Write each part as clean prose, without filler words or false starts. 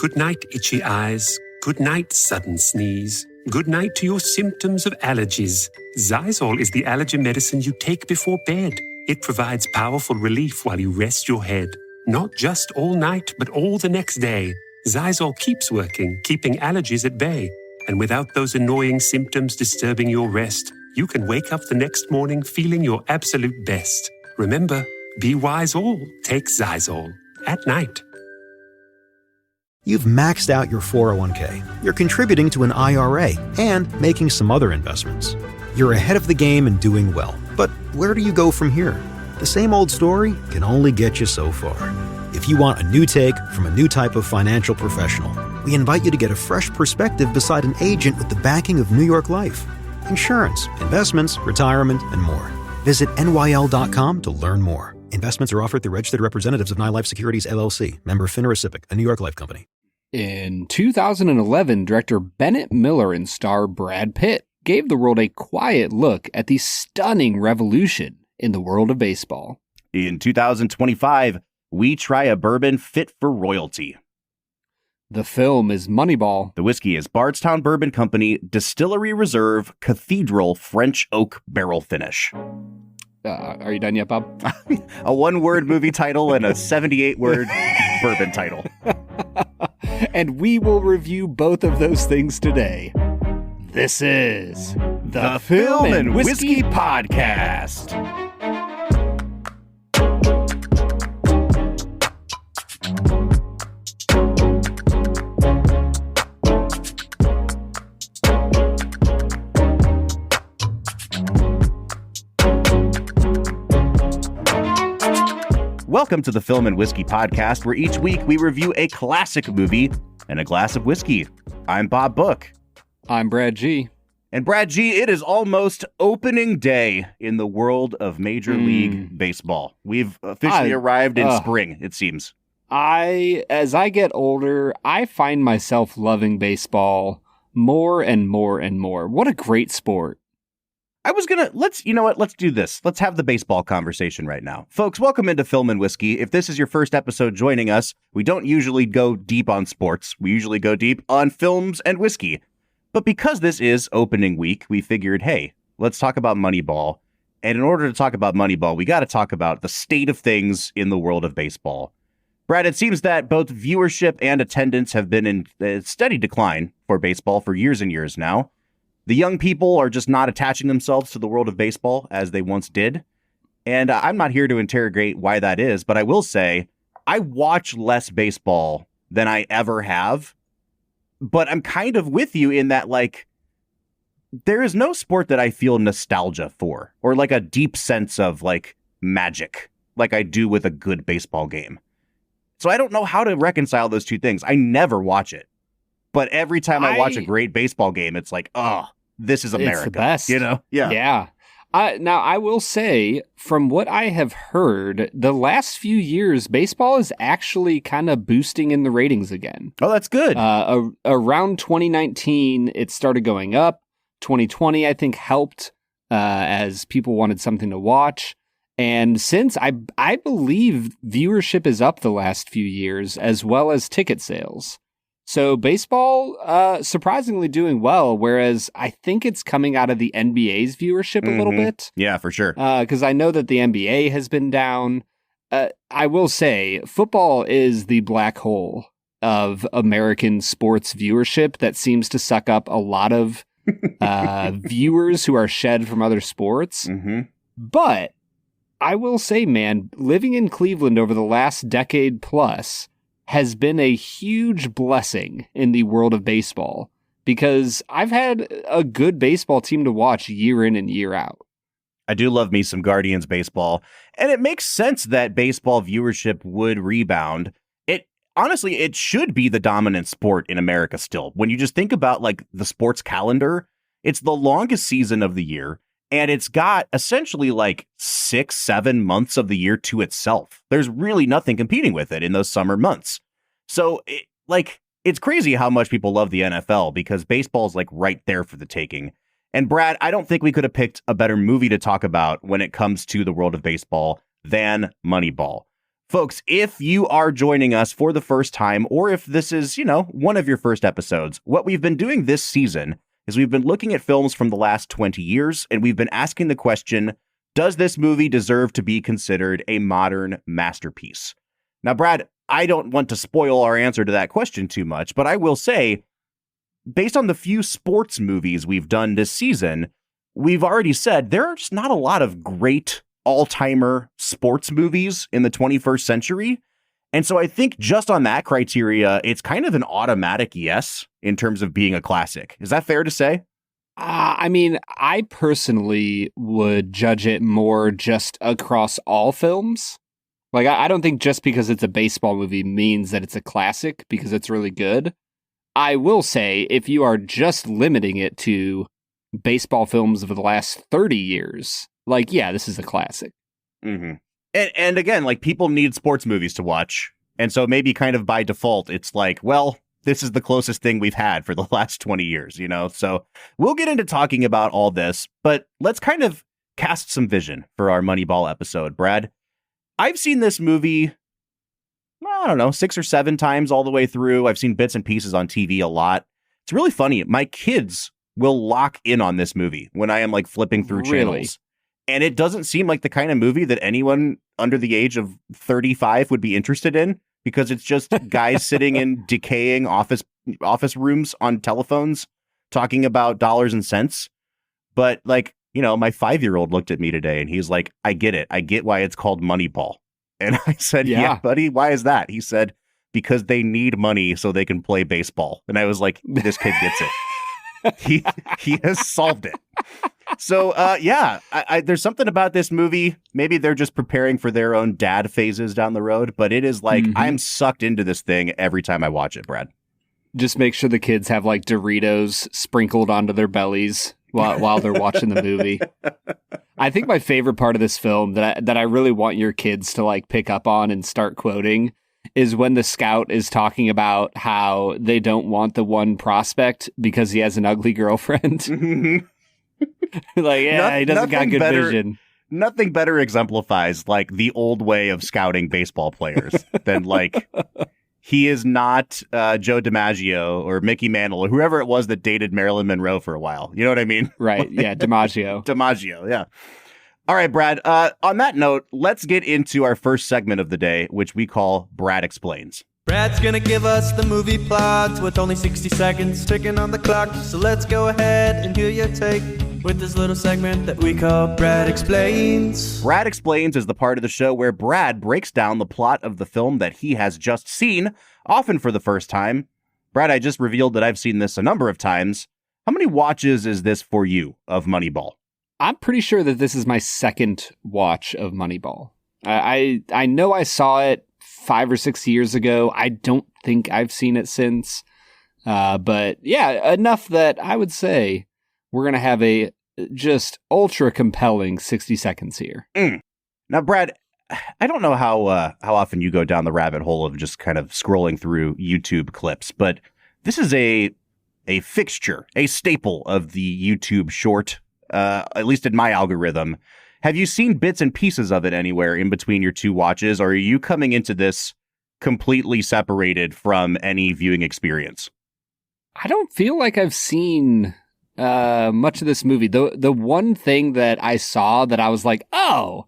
Good night, itchy eyes. Good night, sudden sneeze. Good night to your symptoms of allergies. Xyzal is the allergy medicine you take before bed. It provides powerful relief while you rest your head. Not just all night, but all the next day. Xyzal keeps working, keeping allergies at bay. And without those annoying symptoms disturbing your rest, you can wake up the next morning feeling your absolute best. Remember, be wise all. Take Xyzal. At night. You've maxed out your 401k, you're contributing to an IRA, and making some other investments. You're ahead of the game and doing well. But where do you go from here? The same old story can only get you so far. If you want a new take from a new type of financial professional, we invite you to get a fresh perspective beside an agent with the backing of New York Life. Insurance, investments, retirement, and more. Visit NYL.com to learn more. Investments are offered through registered representatives of NYLife Securities, LLC, member FINRA SIPC, a New York Life company. In 2011, director Bennett Miller and star Brad Pitt gave the world a quiet look at the stunning revolution in the world of baseball. In 2025, we try a bourbon fit for royalty. The film is Moneyball. The whiskey is Bardstown Bourbon Company, Distillery Reserve, Cathedral, French Oak Barrel Finish. Are you done yet, Bob? A one-word movie title and a 78-word bourbon title. And we will review both of those things today. This is the Film and Whiskey Podcast. Welcome to the Film and Whiskey Podcast, where each week we review a classic movie and a glass of whiskey. I'm Bob Book. I'm Brad G. And Brad G, it is almost opening day in the world of Major League Baseball. We've officially arrived in spring, it seems. As I get older, I find myself loving baseball more and more and more. What a great sport. Let's do this. Let's have the baseball conversation right now. Folks, welcome into Film and Whiskey. If this is your first episode joining us, we don't usually go deep on sports. We usually go deep on films and whiskey. But because this is opening week, we figured, hey, let's talk about Moneyball. And in order to talk about Moneyball, we got to talk about the state of things in the world of baseball. Brad, it seems that both viewership and attendance have been in a steady decline for baseball for years and years now. The young people are just not attaching themselves to the world of baseball as they once did. And I'm not here to interrogate why that is, but I will say I watch less baseball than I ever have. But I'm kind of with you in that, like, there is no sport that I feel nostalgia for or like a deep sense of like magic like I do with a good baseball game. So I don't know how to reconcile those two things. I never watch it. But every time I watch a great baseball game, it's like, oh, this is America. It's the best. You know? Yeah. Yeah. Now, I will say, from what I have heard, the last few years, baseball is actually kind of boosting in the ratings again. Oh, that's good. Around 2019, it started going up. 2020, I think, helped as people wanted something to watch. And since, I believe viewership is up the last few years, as well as ticket sales. So baseball, surprisingly doing well, whereas I think it's coming out of the NBA's viewership a little bit. Yeah, for sure. Because I know that the NBA has been down. I will say, football is the black hole of American sports viewership that seems to suck up a lot of viewers who are shed from other sports. Mm-hmm. But I will say, man, living in Cleveland over the last decade plus has been a huge blessing in the world of baseball because I've had a good baseball team to watch year in and year out. I do love me some Guardians baseball, and it makes sense that baseball viewership would rebound. Honestly, it should be the dominant sport in America still. When you just think about like the sports calendar, it's the longest season of the year. And it's got essentially like 6-7 months of the year to itself. There's really nothing competing with it in those summer months. So it's crazy how much people love the NFL because baseball is like right there for the taking. And Brad, I don't think we could have picked a better movie to talk about when it comes to the world of baseball than Moneyball. Folks, if you are joining us for the first time, or if this is, one of your first episodes, what we've been doing this season is we've been looking at films from the last 20 years, and we've been asking the question, does this movie deserve to be considered a modern masterpiece? Now, Brad, I don't want to spoil our answer to that question too much, but I will say, based on the few sports movies we've done this season, we've already said there's not a lot of great all-timer sports movies in the 21st century. And so I think just on that criteria, it's kind of an automatic yes in terms of being a classic. Is that fair to say? I mean, I personally would judge it more just across all films. Like, I don't think just because it's a baseball movie means that it's a classic because it's really good. I will say, if you are just limiting it to baseball films of the last 30 years, like, yeah, this is a classic. Mm-hmm. And again, like, people need sports movies to watch. And so maybe kind of by default, it's like, well, this is the closest thing we've had for the last 20 years, So we'll get into talking about all this, but let's kind of cast some vision for our Moneyball episode, Brad. I've seen this movie, I don't know, 6 or 7 times all the way through. I've seen bits and pieces on TV a lot. It's really funny. My kids will lock in on this movie when I am like flipping through channels. And it doesn't seem like the kind of movie that anyone under the age of 35 would be interested in, because it's just guys sitting in decaying office rooms on telephones talking about dollars and cents. But like, my 5-year-old looked at me today and he's like, I get it. I get why it's called Moneyball. And I said, yeah, buddy, why is that? He said, because they need money so they can play baseball. And I was like, this kid gets it. He has solved it. So, there's something about this movie. Maybe they're just preparing for their own dad phases down the road, but it is like, I'm sucked into this thing every time I watch it, Brad. Just make sure the kids have like Doritos sprinkled onto their bellies while they're watching the movie. I think my favorite part of this film that I really want your kids to like pick up on and start quoting is when the scout is talking about how they don't want the one prospect because he has an ugly girlfriend. Like, yeah, he doesn't got good vision. Nothing better exemplifies like the old way of scouting baseball players than like, he is not Joe DiMaggio or Mickey Mantle or whoever it was that dated Marilyn Monroe for a while. You know what I mean? Right. Yeah. DiMaggio. DiMaggio. Yeah. All right, Brad. On that note, let's get into our first segment of the day, which we call Brad Explains. Brad's gonna give us the movie plot with only 60 seconds ticking on the clock. So let's go ahead and hear your take with this little segment that we call Brad Explains. Brad Explains is the part of the show where Brad breaks down the plot of the film that he has just seen, often for the first time. Brad, I just revealed that I've seen this a number of times. How many watches is this for you of Moneyball? I'm pretty sure that this is my second watch of Moneyball. I know I saw it 5 or 6 years ago. I don't think I've seen it since. But yeah, enough that I would say we're going to have a just ultra compelling 60 seconds here. Now, Brad, I don't know how often you go down the rabbit hole of just kind of scrolling through YouTube clips, but this is a fixture, a staple of the YouTube short, at least in my algorithm. Have you seen bits and pieces of it anywhere in between your two watches, or are you coming into this completely separated from any viewing experience? I don't feel like I've seen much of this movie. The one thing that I saw that I was like, oh,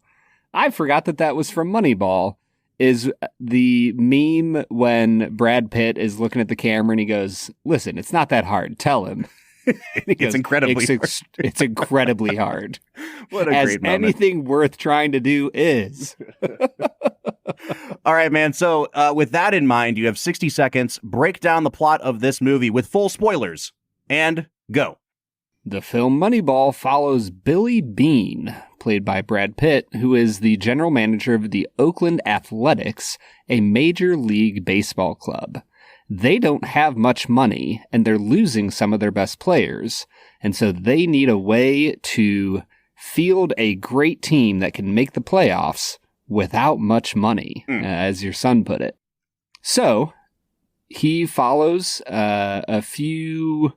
I forgot that was from Moneyball, is the meme when Brad Pitt is looking at the camera and he goes, listen, it's not that hard. Tell him. It's incredibly hard. It's incredibly hard. What a great moment. Anything worth trying to do is. All right, man. So with that in mind, you have 60 seconds. Break down the plot of this movie with full spoilers. And go. The film Moneyball follows Billy Beane, played by Brad Pitt, who is the general manager of the Oakland Athletics, a major league baseball club. They don't have much money, and they're losing some of their best players, and so they need a way to field a great team that can make the playoffs without much money, as your son put it. So he follows a few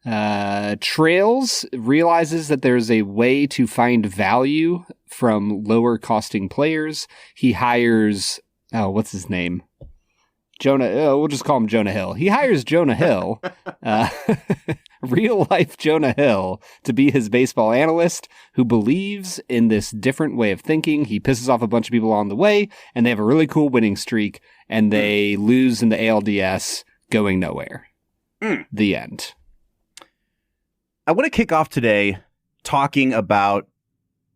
Trails realizes that there's a way to find value from lower costing players. He hires, what's his name? We'll just call him Jonah Hill. He hires Jonah Hill, real life Jonah Hill, to be his baseball analyst who believes in this different way of thinking. He pisses off a bunch of people on the way, and they have a really cool winning streak, and they lose in the ALDS, going nowhere. The end. I want to kick off today talking about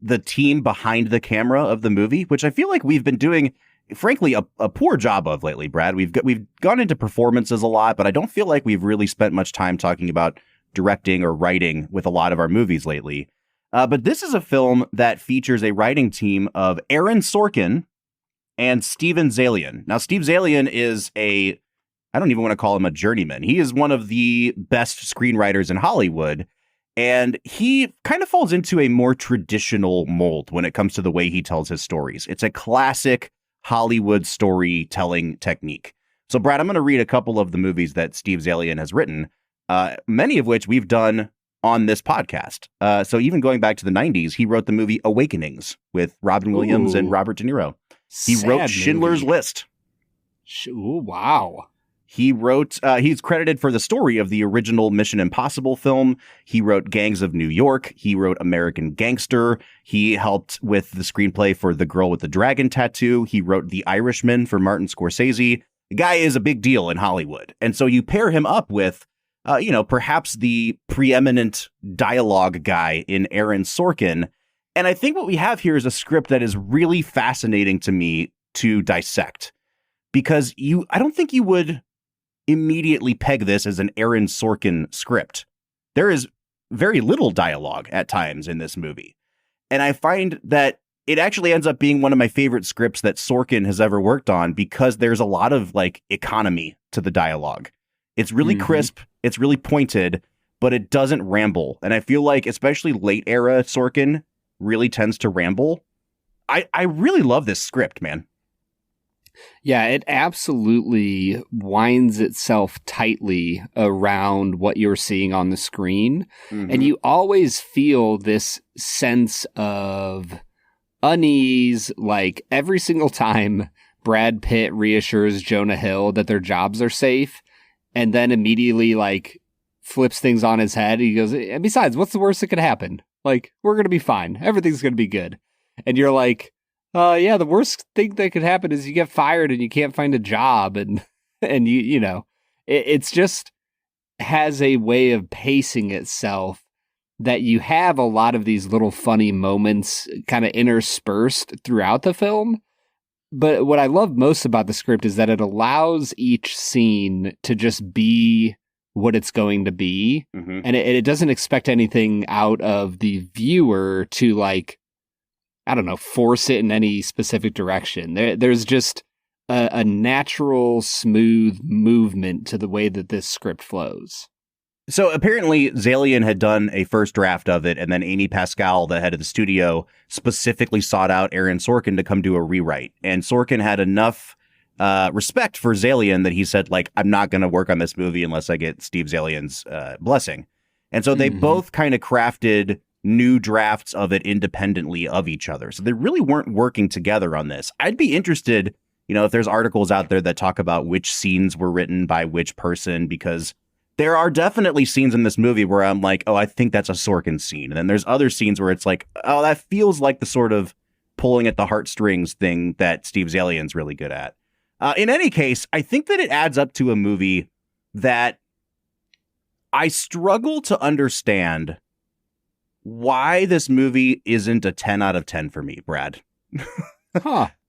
the team behind the camera of the movie, which I feel like we've been doing, frankly, a poor job of lately, Brad. We've gone into performances a lot, but I don't feel like we've really spent much time talking about directing or writing with a lot of our movies lately. But this is a film that features a writing team of Aaron Sorkin and Steven Zaillian. Now, Steve Zaillian is I don't even want to call him a journeyman. He is one of the best screenwriters in Hollywood. And he kind of falls into a more traditional mold when it comes to the way he tells his stories. It's a classic Hollywood storytelling technique. So, Brad, I'm going to read a couple of the movies that Steve Zaillian has written, many of which we've done on this podcast. So even going back to the 90s, he wrote the movie Awakenings with Robin Williams and Robert De Niro. He wrote Schindler's List. Wow. He wrote, he's credited for the story of the original Mission Impossible film. He wrote Gangs of New York. He wrote American Gangster. He helped with the screenplay for The Girl with the Dragon Tattoo. He wrote The Irishman for Martin Scorsese. The guy is a big deal in Hollywood. And so you pair him up with, perhaps the preeminent dialogue guy in Aaron Sorkin. And I think what we have here is a script that is really fascinating to me to dissect. Because I don't think you would immediately peg this as an Aaron Sorkin script. There is very little dialogue at times in this movie. And I find that it actually ends up being one of my favorite scripts that Sorkin has ever worked on because there's a lot of economy to the dialogue. It's really crisp. It's really pointed, but it doesn't ramble. And I feel like especially late era Sorkin really tends to ramble. I really love this script, man. Yeah, it absolutely winds itself tightly around what you're seeing on the screen. And you always feel this sense of unease, like every single time Brad Pitt reassures Jonah Hill that their jobs are safe and then immediately flips things on his head. He goes, and besides, what's the worst that could happen? We're going to be fine. Everything's going to be good. And you're like, yeah, the worst thing that could happen is you get fired and you can't find a job. And it's just has a way of pacing itself that you have a lot of these little funny moments kind of interspersed throughout the film. But what I love most about the script is that it allows each scene to just be what it's going to be. And it doesn't expect anything out of the viewer to force it in any specific direction. There's just a natural, smooth movement to the way that this script flows. So apparently Zaillian had done a first draft of it, and then Amy Pascal, the head of the studio, specifically sought out Aaron Sorkin to come do a rewrite. And Sorkin had enough respect for Zaillian that he said, I'm not going to work on this movie unless I get Steve Zaillian's blessing. And so they both kind of crafted new drafts of it independently of each other. So they really weren't working together on this. I'd be interested, if there's articles out there that talk about which scenes were written by which person, because there are definitely scenes in this movie where I'm like, oh, I think that's a Sorkin scene. And then there's other scenes where it's like, oh, that feels like the sort of pulling at the heartstrings thing that Steve Zaillian's really good at. In any case, I think that it adds up to a movie that I struggle to understand why this movie isn't a 10 out of 10 for me, Brad.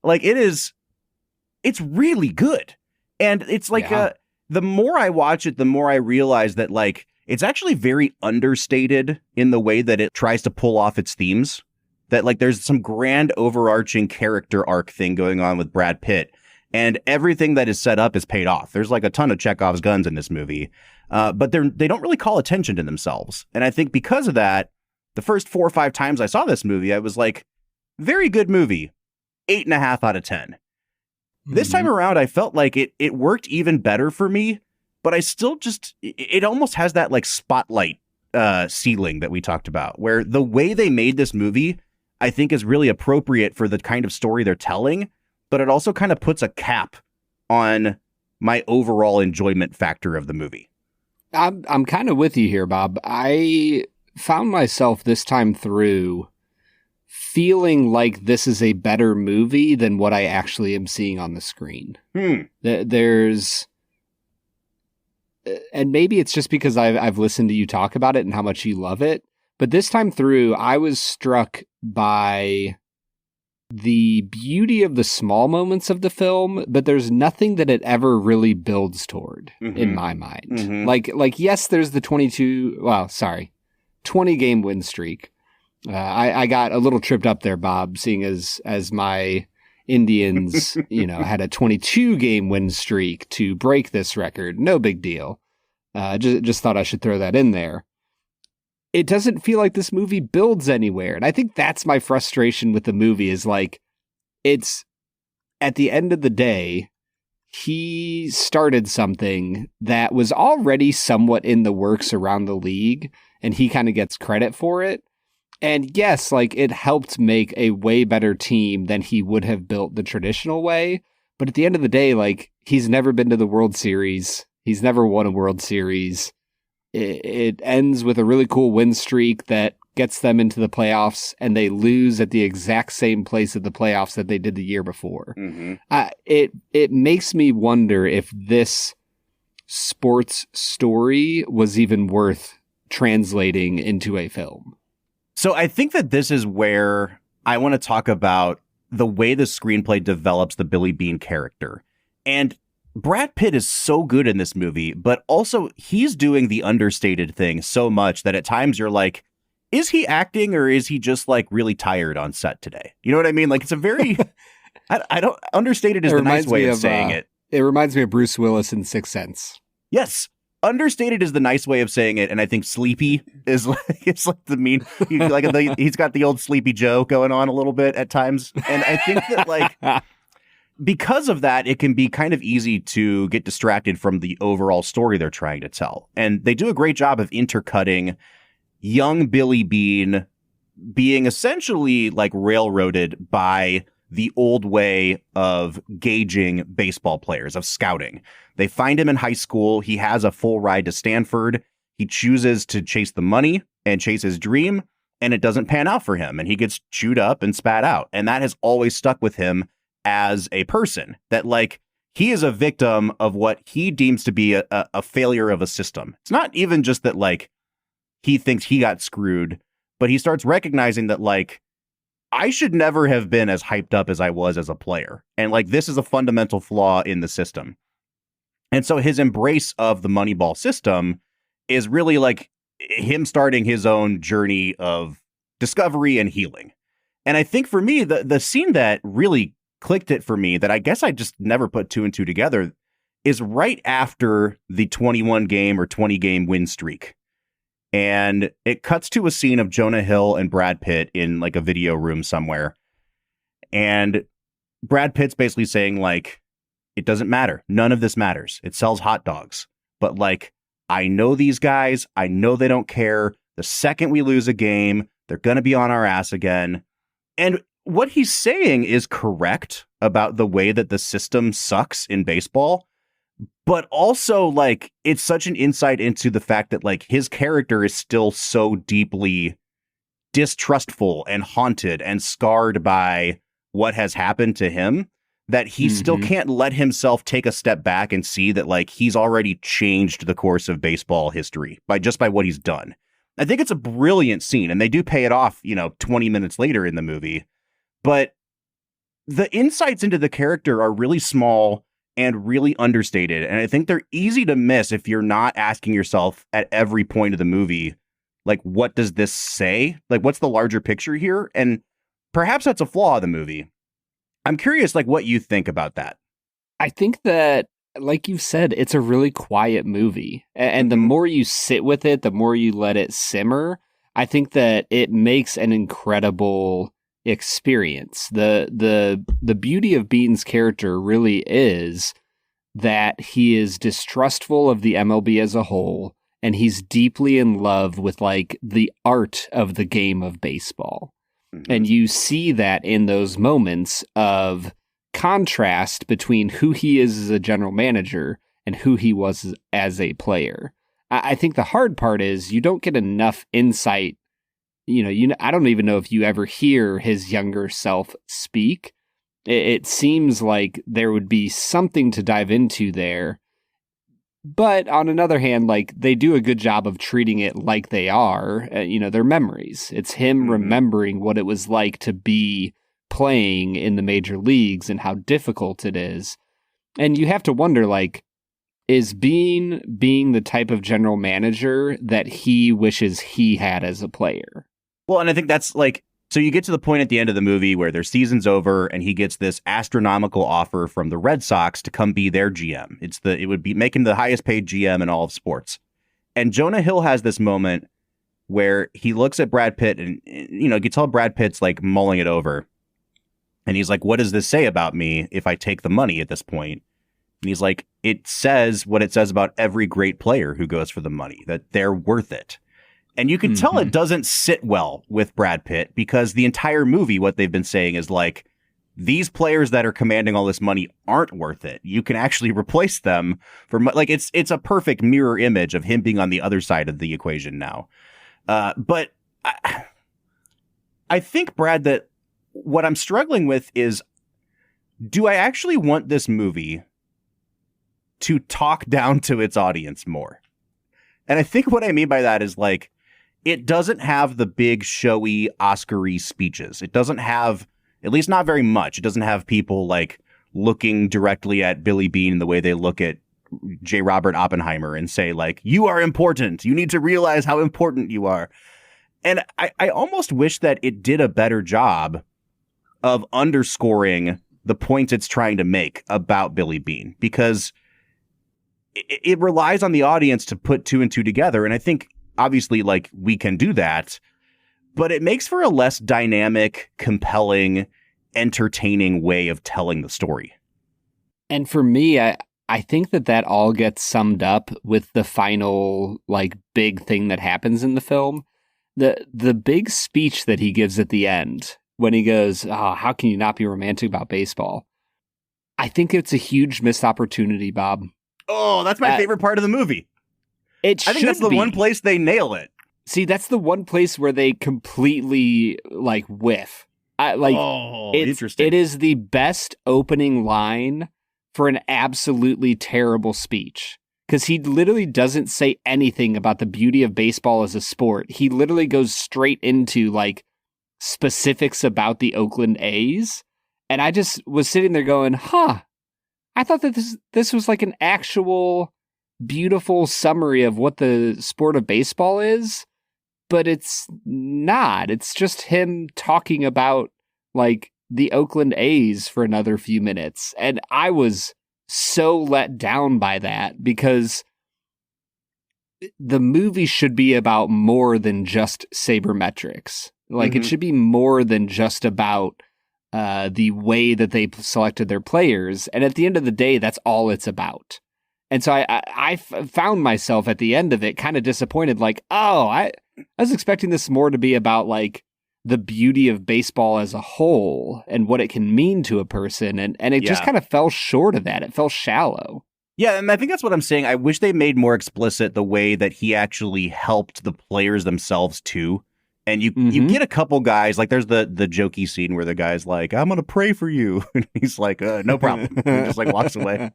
It's really good. And it's the more I watch it, the more I realize that it's actually very understated in the way that it tries to pull off its themes. That there's some grand overarching character arc thing going on with Brad Pitt, and everything that is set up is paid off. There's a ton of Chekhov's guns in this movie, but they don't really call attention to themselves. And I think because of that, the first 4 or 5 times I saw this movie, I was like, very good movie, 8.5 out of 10. This time around, I felt like it worked even better for me, but I still it almost has that like spotlight ceiling that we talked about, where the way they made this movie, I think, is really appropriate for the kind of story they're telling, but it also kind of puts a cap on my overall enjoyment factor of the movie. I'm kind of with you here, Bob. I found myself this time through feeling like this is a better movie than what I actually am seeing on the screen. There's, and maybe it's just because I've listened to you talk about it and how much you love it, but this time through, I was struck by the beauty of the small moments of the film, but there's nothing that it ever really builds toward in my mind. Like, yes, there's the 20 game win streak. I got a little tripped up there, Bob, seeing as my Indians, had a 22 game win streak to break this record. No big deal. Just thought I should throw that in there. It doesn't feel like this movie builds anywhere. And I think that's my frustration with the movie is like, it's at the end of the day, he started something that was already somewhat in the works around the league, and he kind of gets credit for it. And yes, like it helped make a way better team than he would have built the traditional way. But at the end of the day, like he's never been to the World Series. He's never won a World Series. It ends with a really cool win streak that gets them into the playoffs, and they lose at the exact same place at the playoffs that they did the year before. It makes me wonder if this sports story was even worth translating into a film. So I think that this is where I want to talk about the way the screenplay develops the Billy Beane character. And Brad Pitt is so good in this movie, but also he's doing the understated thing so much that at times you're like, is he acting or is he just like really tired on set today? You know what I mean? Like it's a very, I don't, understated is the nice way of saying it. It reminds me of Bruce Willis in Sixth Sense. Yes. Understated is the nice way of saying it. And I think sleepy is like, it's like the mean, he's got the old Sleepy Joe going on a little bit at times. And I think that like, because of that, it can be kind of easy to get distracted from the overall story they're trying to tell. And they do a great job of intercutting young Billy Beane being essentially like railroaded by the old way of gauging baseball players, of scouting. They find him in high school. He has a full ride to Stanford. He chooses to chase the money and chase his dream, and it doesn't pan out for him. And he gets chewed up and spat out. And that has always stuck with him as a person, that like he is a victim of what he deems to be a failure of a system. It's not even just that like he thinks he got screwed, but he starts recognizing that like I should never have been as hyped up as I was as a player. And like this is a fundamental flaw in the system. And so his embrace of the Moneyball system is really like him starting his own journey of discovery and healing. And I think for me, the scene that really clicked it for me, that I guess I just never put two and two together, is right after the 21 game or 20 game win streak. And it cuts to a scene of Jonah Hill and Brad Pitt in like a video room somewhere. And Brad Pitt's basically saying like, it doesn't matter. None of this matters. It sells hot dogs. But like, I know these guys. I know they don't care. The second we lose a game, they're going to be on our ass again. And what he's saying is correct about the way that the system sucks in baseball, but also like it's such an insight into the fact that like his character is still so deeply distrustful and haunted and scarred by what has happened to him that he still can't let himself take a step back and see that like he's already changed the course of baseball history by what he's done. I think it's a brilliant scene, and they do pay it off, 20 minutes later in the movie. But the insights into the character are really small and really understated. And I think they're easy to miss if you're not asking yourself at every point of the movie, like, what does this say? Like, what's the larger picture here? And perhaps that's a flaw of the movie. I'm curious, like, what you think about that. I think that, like you said, it's a really quiet movie. And the more you sit with it, the more you let it simmer, I think that it makes an incredible experience. The beauty of Beane's character really is that he is distrustful of the MLB as a whole, and he's deeply in love with like the art of the game of baseball. Mm-hmm. And you see that in those moments of contrast between who he is as a general manager and who he was as a player. I think the hard part is you don't get enough insight. I don't even know if you ever hear his younger self speak. It seems like there would be something to dive into there. But on another hand, like they do a good job of treating it like they are, their memories. It's him remembering what it was like to be playing in the major leagues and how difficult it is. And you have to wonder, like, is being the type of general manager that he wishes he had as a player? Well, and I think that's like, so you get to the point at the end of the movie where their season's over and he gets this astronomical offer from the Red Sox to come be their GM. It would be making the highest paid GM in all of sports. And Jonah Hill has this moment where he looks at Brad Pitt and, you can tell Brad Pitt's like mulling it over. And he's like, what does this say about me if I take the money at this point? And he's like, it says what it says about every great player who goes for the money, that they're worth it. And you can tell it doesn't sit well with Brad Pitt because the entire movie, what they've been saying is like, these players that are commanding all this money aren't worth it. You can actually replace them for like, it's a perfect mirror image of him being on the other side of the equation now. But I think, Brad, that what I'm struggling with is, do I actually want this movie to talk down to its audience more? And I think what I mean by that is like, it doesn't have the big showy Oscar-y speeches. It doesn't have, at least not very much. It doesn't have people like looking directly at Billy Beane the way they look at J. Robert Oppenheimer and say like, you are important. You need to realize how important you are. And I almost wish that it did a better job of underscoring the points it's trying to make about Billy Beane, because it relies on the audience to put two and two together. And I think obviously like we can do that, but it makes for a less dynamic, compelling, entertaining way of telling the story. And for me, I think that all gets summed up with the final like big thing that happens in the film. The big speech that he gives at the end when he goes, oh, how can you not be romantic about baseball? I think it's a huge missed opportunity, Bob. Oh, that's my favorite part of the movie. I think that's the one place they nail it. See, that's the one place where they completely like whiff. Interesting. It is the best opening line for an absolutely terrible speech, because he literally doesn't say anything about the beauty of baseball as a sport. He literally goes straight into like specifics about the Oakland A's. And I just was sitting there going, I thought that this was like an actual beautiful summary of what the sport of baseball is, but it's not. It's just him talking about like the Oakland A's for another few minutes. And I was so let down by that, because the movie should be about more than just sabermetrics. Like it should be more than just about the way that they selected their players. And at the end of the day, that's all it's about. And so I found myself at the end of it kind of disappointed, like, I was expecting this more to be about like the beauty of baseball as a whole and what it can mean to a person. And it just kind of fell short of that. It fell shallow. Yeah, and I think that's what I'm saying. I wish they made more explicit the way that he actually helped the players themselves too. And you get a couple guys, like there's the jokey scene where the guy's like, I'm going to pray for you. And he's like, no problem. And just like walks away.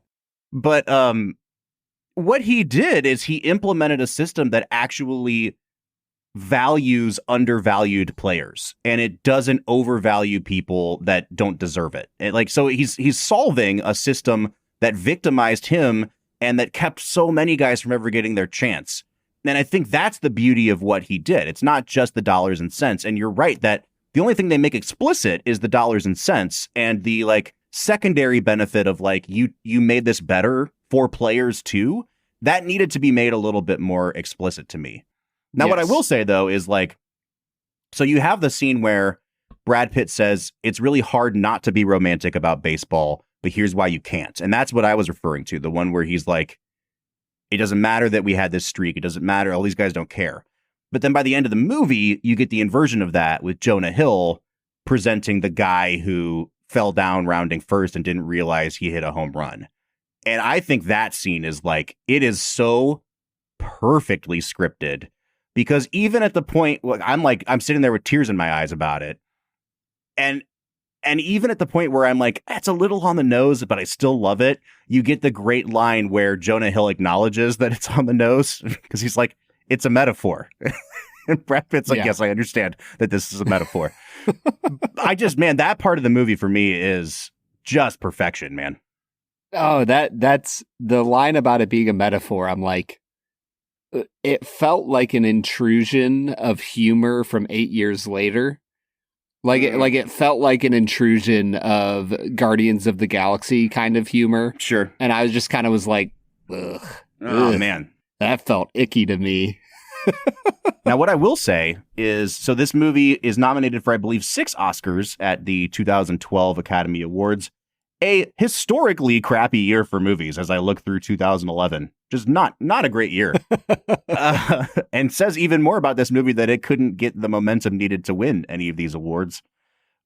But what he did is he implemented a system that actually values undervalued players, and it doesn't overvalue people that don't deserve it. And like, so he's solving a system that victimized him and that kept so many guys from ever getting their chance. And I think that's the beauty of what he did. It's not just the dollars and cents. And you're right that the only thing they make explicit is the dollars and cents, and the like secondary benefit of like, you made this better for players too. That needed to be made a little bit more explicit to me. Now, What I will say though, is like, so you have the scene where Brad Pitt says, it's really hard not to be romantic about baseball but here's why you can't. And that's what I was referring to. The one where he's like, it doesn't matter that we had this streak. It doesn't matter. All these guys don't care. But then by the end of the movie, you get the inversion of that with Jonah Hill presenting the guy who fell down rounding first and didn't realize he hit a home run. And I think that scene is like, it is so perfectly scripted, because even at the point, I'm sitting there with tears in my eyes about it. And even at the point where I'm like, that's a little on the nose, but I still love it. You get the great line where Jonah Hill acknowledges that it's on the nose because he's like, it's a metaphor. And Brad Pitt's like, yes, I understand that this is a metaphor. Man, that part of the movie for me is just perfection, man. Oh, that's the line about it being a metaphor. I'm like, it felt like an intrusion of humor from 8 years later. It felt like an intrusion of Guardians of the Galaxy kind of humor. Sure. And I was just kind of was like, ugh. Oh, man. That felt icky to me. Now, what I will say is, so this movie is nominated for, I believe, 6 Oscars at the 2012 Academy Awards. A historically crappy year for movies as I look through 2011. Just not a great year. And says even more about this movie that it couldn't get the momentum needed to win any of these awards.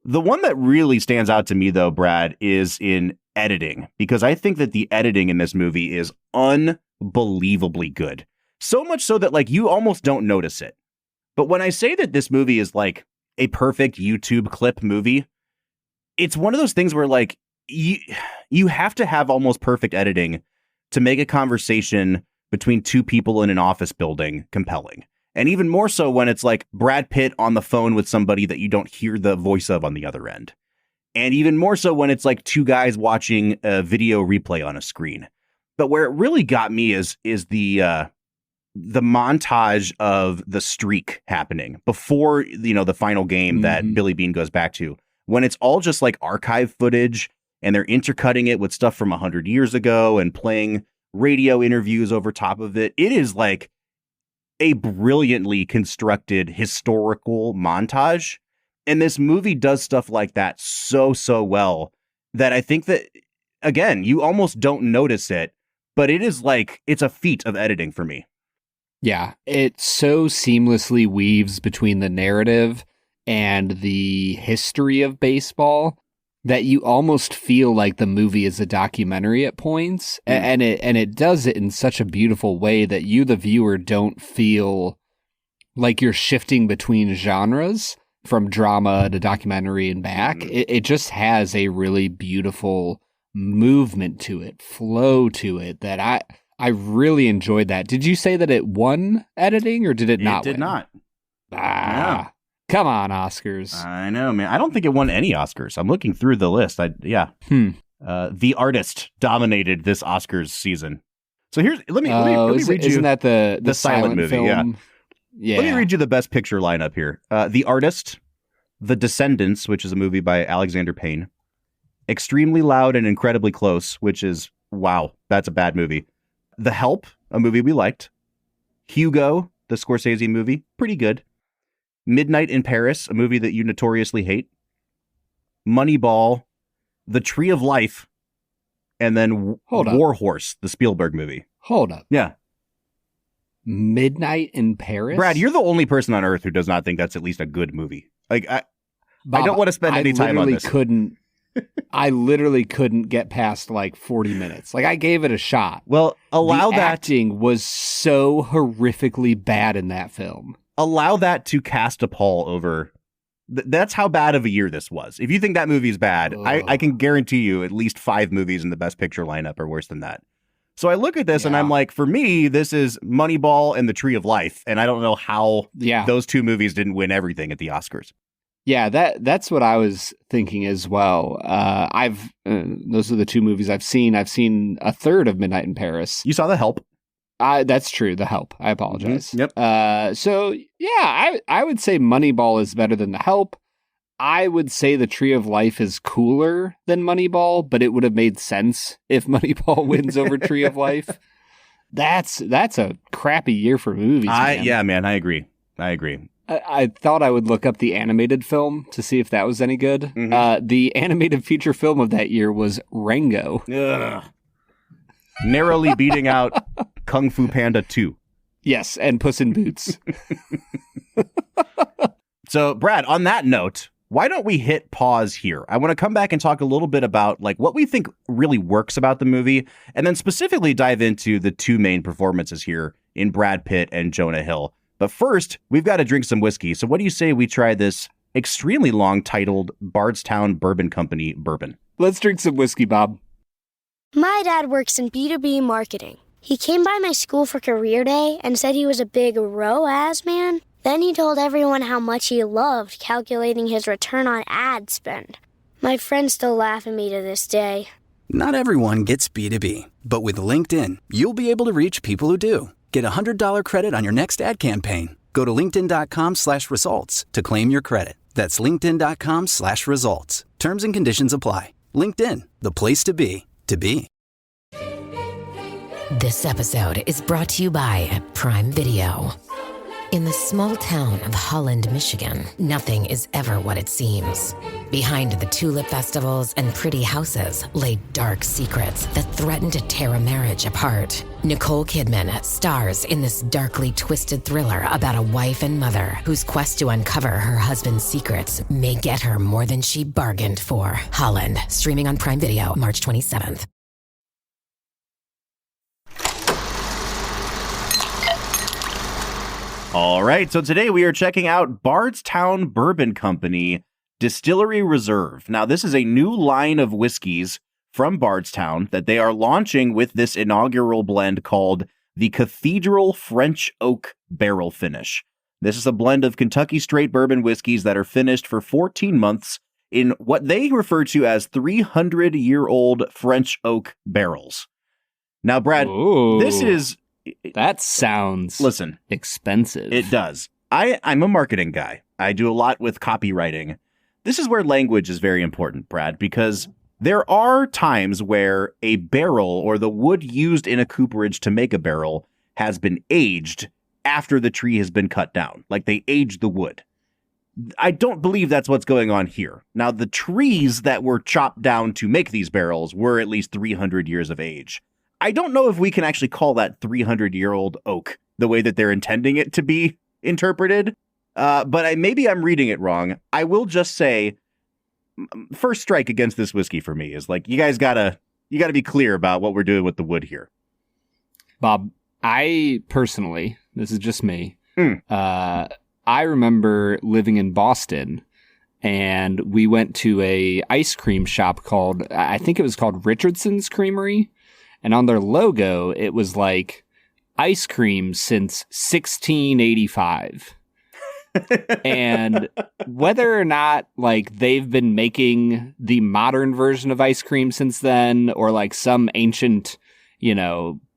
The one that really stands out to me, though, Brad, is in editing, because I think that the editing in this movie is unbelievably good. So much so that, like, you almost don't notice it. But when I say that this movie is like a perfect YouTube clip movie, it's one of those things where, like, you have to have almost perfect editing to make a conversation between two people in an office building compelling. And even more so when it's like Brad Pitt on the phone with somebody that you don't hear the voice of on the other end. And even more so when it's like two guys watching a video replay on a screen. But where it really got me is the montage of the streak happening before, the final game that Billy Beane goes back to, when it's all just like archive footage and they're intercutting it with stuff from 100 years ago and playing radio interviews over top of it. It is like a brilliantly constructed historical montage. And this movie does stuff like that so well that I think that, again, you almost don't notice it, but it is like, it's a feat of editing for me. Yeah, it so seamlessly weaves between the narrative and the history of baseball that you almost feel like the movie is a documentary at points. And it does it in such a beautiful way that you, the viewer, don't feel like you're shifting between genres from drama to documentary and back. It just has a really beautiful movement to it, flow to it, that I really enjoyed that. Did you say that it won editing, or did it not? It did not. No. Come on, Oscars. I know, man. I don't think it won any Oscars. I'm looking through the list. The Artist dominated this Oscars season. So here's let me read you. Isn't that the silent movie? film? Yeah. Let me read you the best picture lineup here. The Artist, The Descendants, which is a movie by Alexander Payne, Extremely Loud and Incredibly Close, which is, wow, that's a bad movie. The Help, a movie we liked. Hugo, the Scorsese movie, pretty good. Midnight in Paris, a movie that you notoriously hate. Moneyball, The Tree of Life, and then War Horse, the Spielberg movie. Hold up. Yeah. Midnight in Paris? Brad, you're the only person on earth who does not think that's at least a good movie. Like, Bob, I don't want to spend any time on this. I literally couldn't get past like 40 minutes. Like, I gave it a shot. Well, the acting was so horrifically bad in that film. Allow that to cast a pall over. That's how bad of a year this was. If you think that movie's bad, I can guarantee you at least 5 movies in the Best Picture lineup are worse than that. So I look at this and I'm like, for me, this is Moneyball and The Tree of Life. And I don't know how those 2 movies didn't win everything at the Oscars. Yeah, that's what I was thinking as well. Those are the 2 movies I've seen. I've seen a third of Midnight in Paris. You saw The Help. That's true. The Help. I apologize. Mm-hmm. Yep. So yeah, I would say Moneyball is better than The Help. I would say The Tree of Life is cooler than Moneyball, but it would have made sense if Moneyball wins over Tree of Life. That's a crappy year for movies. Yeah, man, I agree. I agree. I thought I would look up the animated film to see if that was any good. Mm-hmm. The animated feature film of that year was Rango. Ugh. Narrowly beating out Kung Fu Panda 2. Yes, and Puss in Boots. So, Brad, on that note, why don't we hit pause here? I want to come back and talk a little bit about like what we think really works about the movie, and then specifically dive into the two main performances here in Brad Pitt and Jonah Hill. But first, we've got to drink some whiskey. So what do you say we try this extremely long titled Bardstown Bourbon Company bourbon? Let's drink some whiskey, Bob. My dad works in B2B marketing. He came by my school for career day and said he was a big ROAS man. Then he told everyone how much he loved calculating his return on ad spend. My friends still laugh at me to this day. Not everyone gets B2B, but with LinkedIn, you'll be able to reach people who do. Get a $100 credit on your next ad campaign. Go to linkedin.com/results to claim your credit. That's linkedin.com/results. Terms and conditions apply. LinkedIn, the place to be, to be. This episode is brought to you by Prime Video. In the small town of Holland, Michigan, nothing is ever what it seems. Behind the tulip festivals and pretty houses lay dark secrets that threaten to tear a marriage apart. Nicole Kidman stars in this darkly twisted thriller about a wife and mother whose quest to uncover her husband's secrets may get her more than she bargained for. Holland, streaming on Prime Video March 27th. All right, so today we are checking out Bardstown Bourbon Company Distillery Reserve. Now, this is a new line of whiskeys from Bardstown that they are launching with this inaugural blend called the Cathedral French Oak Barrel Finish. This is a blend of Kentucky straight bourbon whiskeys that are finished for 14 months in what they refer to as 300-year-old French oak barrels. Now, Brad, Ooh. this is... That sounds expensive. It does. I'm a marketing guy. I do a lot with copywriting. This is where language is very important, Brad, because there are times where a barrel or the wood used in a cooperage to make a barrel has been aged after the tree has been cut down. Like they aged the wood. I don't believe that's what's going on here. Now, the trees that were chopped down to make these barrels were at least 300 years of age. I don't know if we can actually call that 300-year-old oak the way that they're intending it to be interpreted, but maybe I'm reading it wrong. I will just say, first strike against this whiskey for me is like, you guys gotta be clear about what we're doing with the wood here. Bob, I personally, this is just me, I remember living in Boston, and we went to a ice cream shop called, I think it was called Richardson's Creamery. And on their logo, it was like ice cream since 1685. And whether or not like they've been making the modern version of ice cream since then, or like some ancient,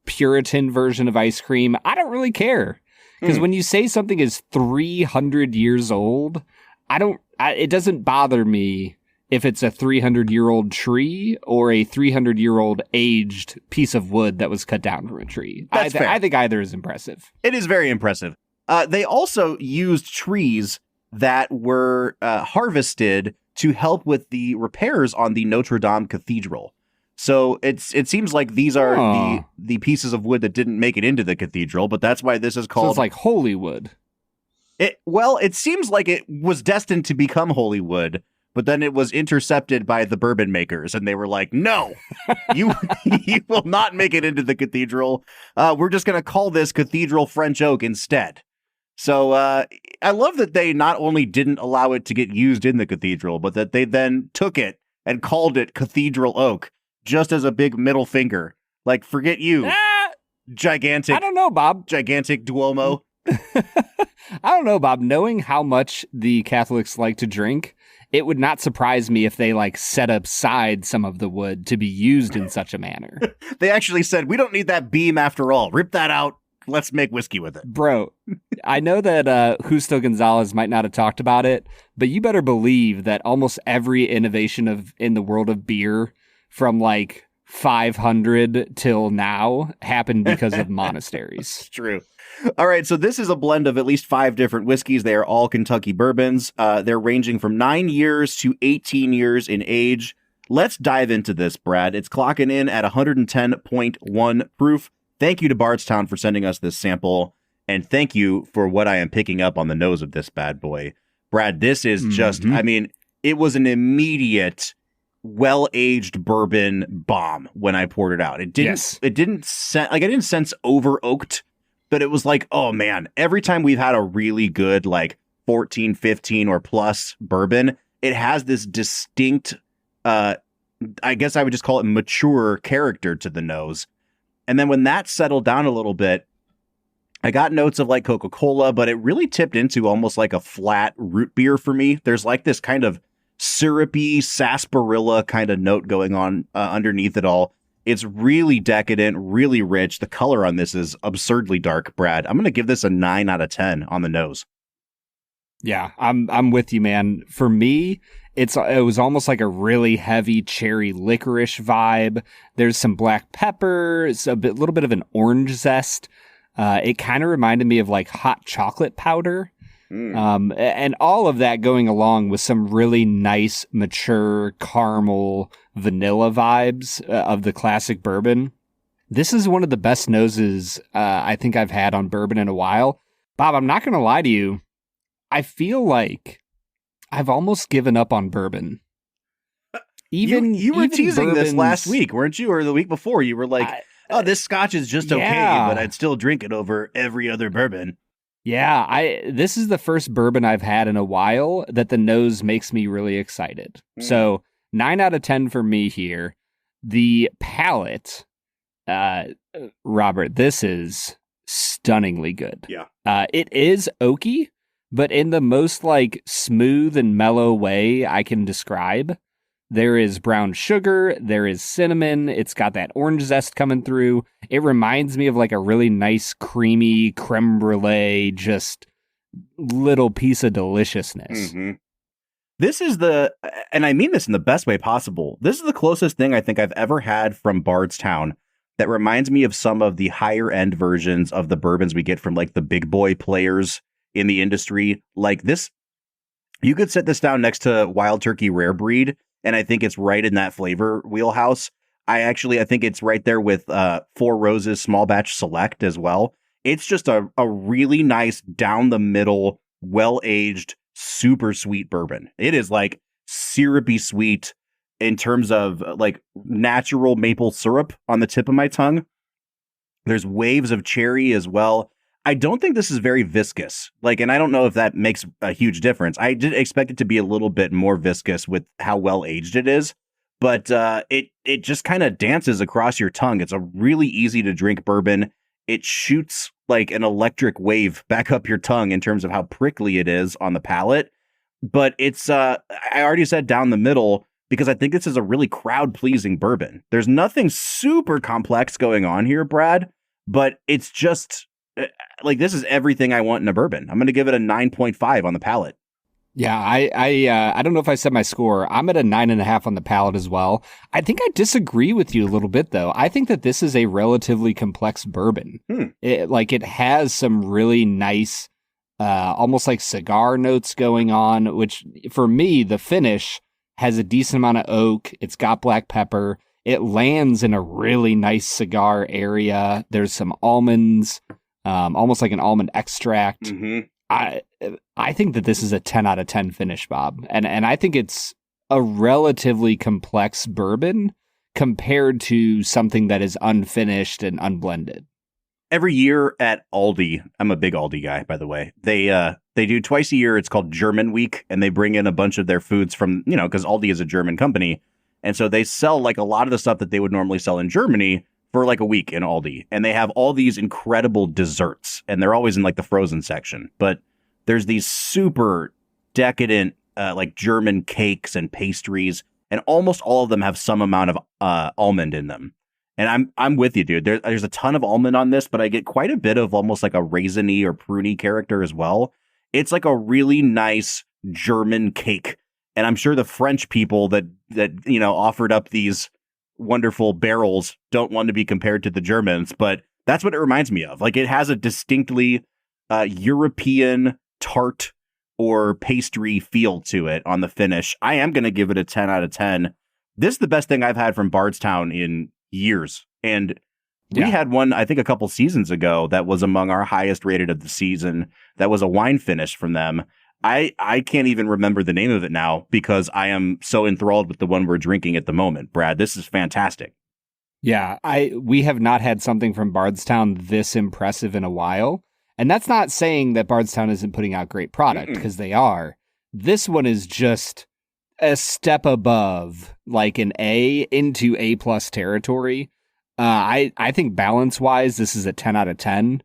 Puritan version of ice cream, I don't really care. Because when you say something is 300 years old, it doesn't bother me if it's a 300-year-old tree or a 300-year-old aged piece of wood that was cut down from a tree. That's fair. I think either is impressive. It is very impressive. They also used trees that were harvested to help with the repairs on the Notre Dame Cathedral. So it seems like these are the pieces of wood that didn't make it into the cathedral, but that's why this is called... So it's like holy wood. It seems like it was destined to become holy wood, but then it was intercepted by the bourbon makers, and they were like, no, you will not make it into the cathedral. We're just going to call this Cathedral French Oak instead. So I love that they not only didn't allow it to get used in the cathedral, but that they then took it and called it Cathedral Oak, just as a big middle finger. Like, forget you, gigantic. I don't know, Bob. Gigantic Duomo. I don't know, Bob. Knowing how much the Catholics like to drink, it would not surprise me if they set aside some of the wood to be used in such a manner. They actually said, we don't need that beam after all. Rip that out. Let's make whiskey with it. Bro, I know that Justo Gonzalez might not have talked about it, but you better believe that almost every innovation in the world of beer from 500 till now happened because of monasteries. It's true. All right, so this is a blend of at least 5 different whiskeys. They are all Kentucky bourbons. They're ranging from 9 years to 18 years in age. Let's dive into this, Brad. It's clocking in at 110.1 proof. Thank you to Bardstown for sending us this sample, and thank you for what I am picking up on the nose of this bad boy. Brad, this is just, I mean, it was an immediate, well-aged bourbon bomb when I poured it out. It didn't sense over-oaked, but it was like, oh man, every time we've had a really good, like 14, 15 or plus bourbon, it has this distinct, I guess I would just call it mature character to the nose. And then when that settled down a little bit, I got notes of like Coca-Cola, but it really tipped into almost like a flat root beer for me. There's like this kind of syrupy sarsaparilla kind of note going on underneath it all. It's really decadent, really rich. The color on this is absurdly dark, Brad. I'm going to give this a 9 out of 10 on the nose. Yeah, I'm with you, man. For me, it was almost like a really heavy cherry licorice vibe. There's some black pepper, it's little bit of an orange zest. It kind of reminded me of like hot chocolate powder. And all of that going along with some really nice, mature caramel vanilla vibes of the classic bourbon. This is one of the best noses I think I've had on bourbon in a while. Bob, I'm not going to lie to you. I feel like I've almost given up on bourbon. You were teasing this last week, weren't you? Or the week before, you were like, oh, this scotch is just okay, but I'd still drink it over every other bourbon. Yeah, this is the first bourbon I've had in a while that the nose makes me really excited. So 9 out of 10 for me here. The palate, Robert, this is stunningly good. Yeah. It is oaky, but in the most like smooth and mellow way I can describe. There is brown sugar, there is cinnamon, it's got that orange zest coming through. It reminds me of like a really nice, creamy creme brulee, just little piece of deliciousness. Mm-hmm. This is and I mean this in the best way possible, this is the closest thing I think I've ever had from Bardstown that reminds me of some of the higher end versions of the bourbons we get from like the big boy players in the industry. Like this, you could set this down next to Wild Turkey Rare Breed, and I think it's right in that flavor wheelhouse. I think it's right there with Four Roses Small Batch Select as well. It's just a really nice, down the middle, well-aged, super sweet bourbon. It is like syrupy sweet in terms of like natural maple syrup on the tip of my tongue. There's waves of cherry as well. I don't think this is very viscous. And I don't know if that makes a huge difference. I did expect it to be a little bit more viscous with how well aged it is, but it just kind of dances across your tongue. It's a really easy to drink bourbon. It shoots like an electric wave back up your tongue in terms of how prickly it is on the palate. But it's I already said down the middle because I think this is a really crowd pleasing bourbon. There's nothing super complex going on here, Brad, but it's just like, this is everything I want in a bourbon. I'm going to give it a 9.5 on the palate. Yeah, I don't know if I said my score. I'm at a 9.5 on the palate as well. I think I disagree with you a little bit, though. I think that this is a relatively complex bourbon. It has some really nice, almost like cigar notes going on, which for me, the finish has a decent amount of oak. It's got black pepper. It lands in a really nice cigar area. There's some almonds. Almost like an almond extract. Mm-hmm. I think that this is a 10 out of 10 finish, Bob. And I think it's a relatively complex bourbon compared to something that is unfinished and unblended. Every year at Aldi, I'm a big Aldi guy, by the way. They do twice a year. It's called German Week, and they bring in a bunch of their foods from, because Aldi is a German company. And so they sell like a lot of the stuff that they would normally sell in Germany for like a week in Aldi, and they have all these incredible desserts, and they're always in like the frozen section, but there's these super decadent like German cakes and pastries, and almost all of them have some amount of almond in them. And I'm with you, dude. There's a ton of almond on this, but I get quite a bit of almost like a raisiny or pruny character as well. It's like a really nice German cake, and I'm sure the French people that offered up these wonderful barrels don't want to be compared to the Germans, but that's what it reminds me of. Like, it has a distinctly European tart or pastry feel to it on the finish. I am going to give it a 10 out of 10. This is the best thing I've had from Bardstown in years. And we had one, I think, a couple seasons ago that was among our highest rated of the season. That was a wine finish from them. I can't even remember the name of it now because I am so enthralled with the one we're drinking at the moment. Brad, this is fantastic. Yeah, we have not had something from Bardstown this impressive in a while. And that's not saying that Bardstown isn't putting out great product, because they are. This one is just a step above, like an A into A+ territory. I think balance-wise, this is a 10 out of 10.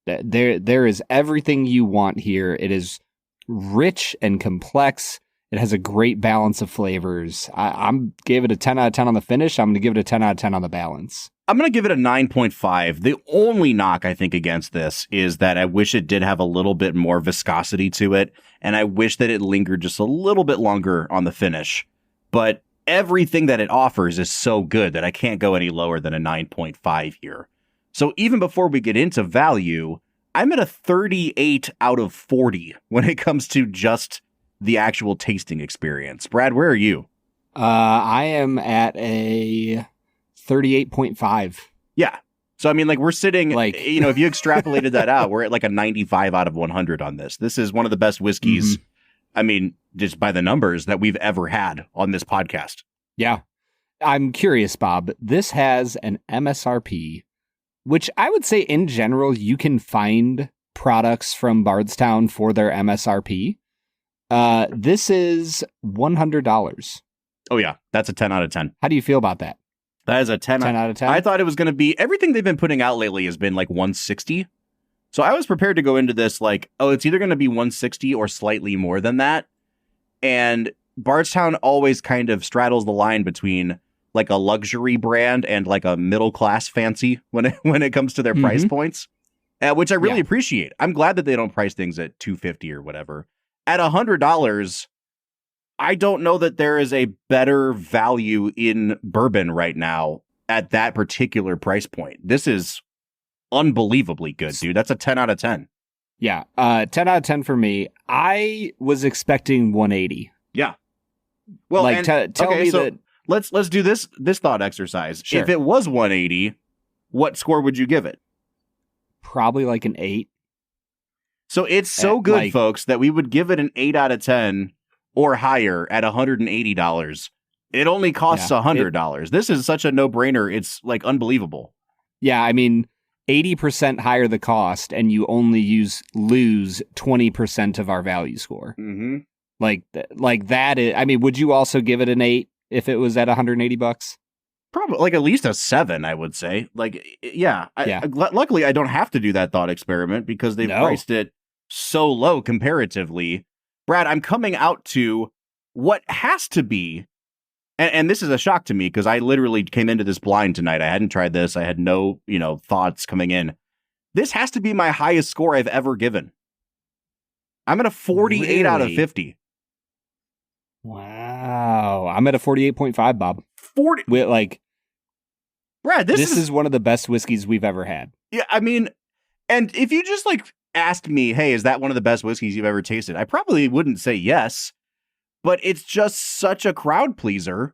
There is everything you want here. It is rich and complex. It has a great balance of flavors. I'm gave it a 10 out of 10 on the finish. I'm going to give it a 10 out of 10 on the balance. I'm going to give it a 9.5. The only knock I think against this is that I wish it did have a little bit more viscosity to it, and I wish that it lingered just a little bit longer on the finish. But everything that it offers is so good that I can't go any lower than a 9.5 here. So even before we get into value, I'm at a 38 out of 40 when it comes to just the actual tasting experience. Brad, where are you? I am at a 38.5. Yeah. So, I mean, like, we're sitting, like, you know, if you extrapolated that out, we're at like a 95 out of 100 on this. This is one of the best whiskeys, I mean, just by the numbers, that we've ever had on this podcast. Yeah. I'm curious, Bob. This has an MSRP, which I would say in general, you can find products from Bardstown for their MSRP. This is $100. Oh, yeah. That's a 10 out of 10. How do you feel about that? That is a 10 out of 10. I thought it was going to be, everything they've been putting out lately has been like 160. So I was prepared to go into this like, oh, it's either going to be 160 or slightly more than that. And Bardstown always kind of straddles the line between like a luxury brand and like a middle class fancy when it comes to their price points, which I really appreciate. I'm glad that they don't price things at $250 or whatever. At $100, I don't know that there is a better value in bourbon right now at that particular price point. This is unbelievably good, dude. That's a 10 out of 10. Yeah, 10 out of 10 for me. I was expecting 180. Yeah. Well, like, tell me so that. Let's do this thought exercise. Sure. If it was 180, what score would you give it? Probably like an 8. So it's so good, like, folks, that we would give it an 8 out of 10 or higher at $180. It only costs $100. This is such a no-brainer. It's like unbelievable. Yeah, I mean, 80% higher the cost, and you only lose 20% of our value score. Like that is, I mean, would you also give it an 8 if it was at $180? Probably like at least a 7, I would say. Like, yeah. Luckily, I don't have to do that thought experiment because they've priced it so low comparatively. Brad, I'm coming out to what has to be, and this is a shock to me because I literally came into this blind tonight. I hadn't tried this. I had no, thoughts coming in. This has to be my highest score I've ever given. I'm at a 48 out of 50. Wow. I'm at a 48.5, Bob. 40. Brad, this is one of the best whiskeys we've ever had. Yeah, I mean, and if you just asked me, hey, is that one of the best whiskeys you've ever tasted? I probably wouldn't say yes, but it's just such a crowd pleaser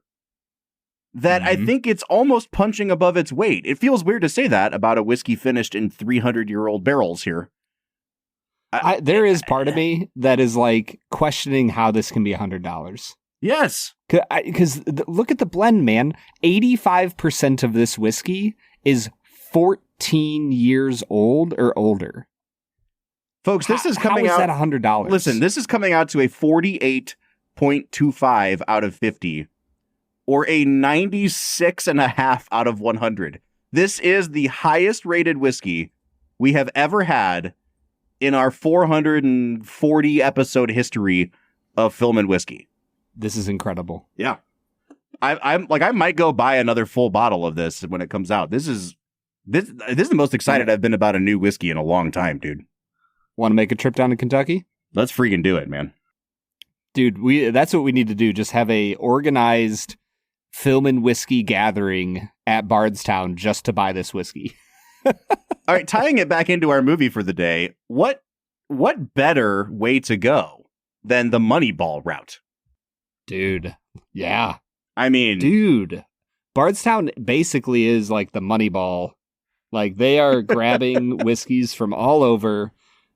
that I think it's almost punching above its weight. It feels weird to say that about a whiskey finished in 300-year-old barrels here. There is part of me that is questioning how this can be $100. Yes. Because look at the blend, man. 85% of this whiskey is 14 years old or older. Folks, this is coming out. How is that $100? Listen, this is coming out to a 48.25 out of 50 or a 96.5 out of 100. This is the highest rated whiskey we have ever had in our 440 episode history of Film and Whiskey. This is incredible. Yeah. I might go buy another full bottle of this when it comes out. This is the most excited I've been about a new whiskey in a long time, dude. Want to make a trip down to Kentucky? Let's freaking do it, man. Dude, that's what we need to do. Just have a organized film and whiskey gathering at Bardstown just to buy this whiskey. All right, tying it back into our movie for the day, what better way to go than the Moneyball route? Dude, yeah. I mean... Dude, Bardstown basically is like the Moneyball. Like, they are grabbing whiskeys from all over.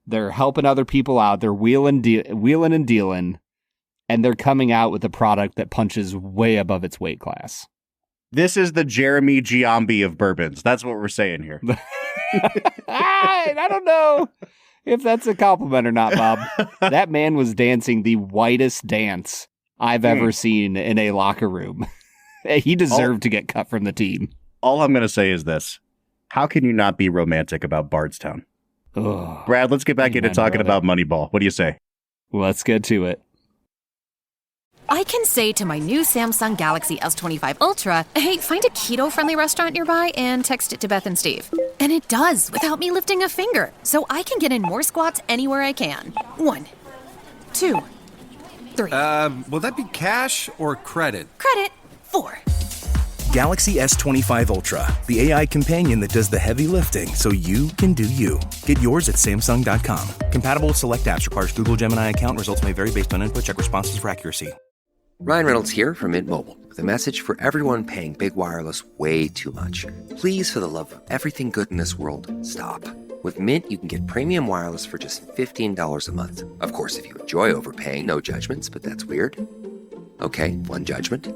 They're helping other people out. They're wheeling and dealing. And they're coming out with a product that punches way above its weight class. This is the Jeremy Giambi of bourbons. That's what we're saying here. I don't know if that's a compliment or not, Bob. That man was dancing the whitest dance I've ever seen in a locker room. He deserved to get cut from the team. All I'm going to say is this. How can you not be romantic about Bardstown? Ugh. Brad, let's get back into talking about Moneyball. What do you say? Let's get to it. I can say to my new Samsung Galaxy S25 Ultra, hey, find a keto-friendly restaurant nearby and text it to Beth and Steve. And it does, without me lifting a finger. So I can get in more squats anywhere I can. 1, 2, 3. Will that be cash or credit? Credit. 4. Galaxy S25 Ultra, the AI companion that does the heavy lifting so you can do you. Get yours at Samsung.com. Compatible with select apps. Requires Google Gemini account. Results may vary based on input. Check responses for accuracy. Ryan Reynolds here from Mint Mobile with a message for everyone paying big wireless way too much. Please, for the love of everything good in this world, stop. With Mint, you can get premium wireless for just $15 a month. Of course, if you enjoy overpaying, no judgments, but that's weird. Okay, one judgment.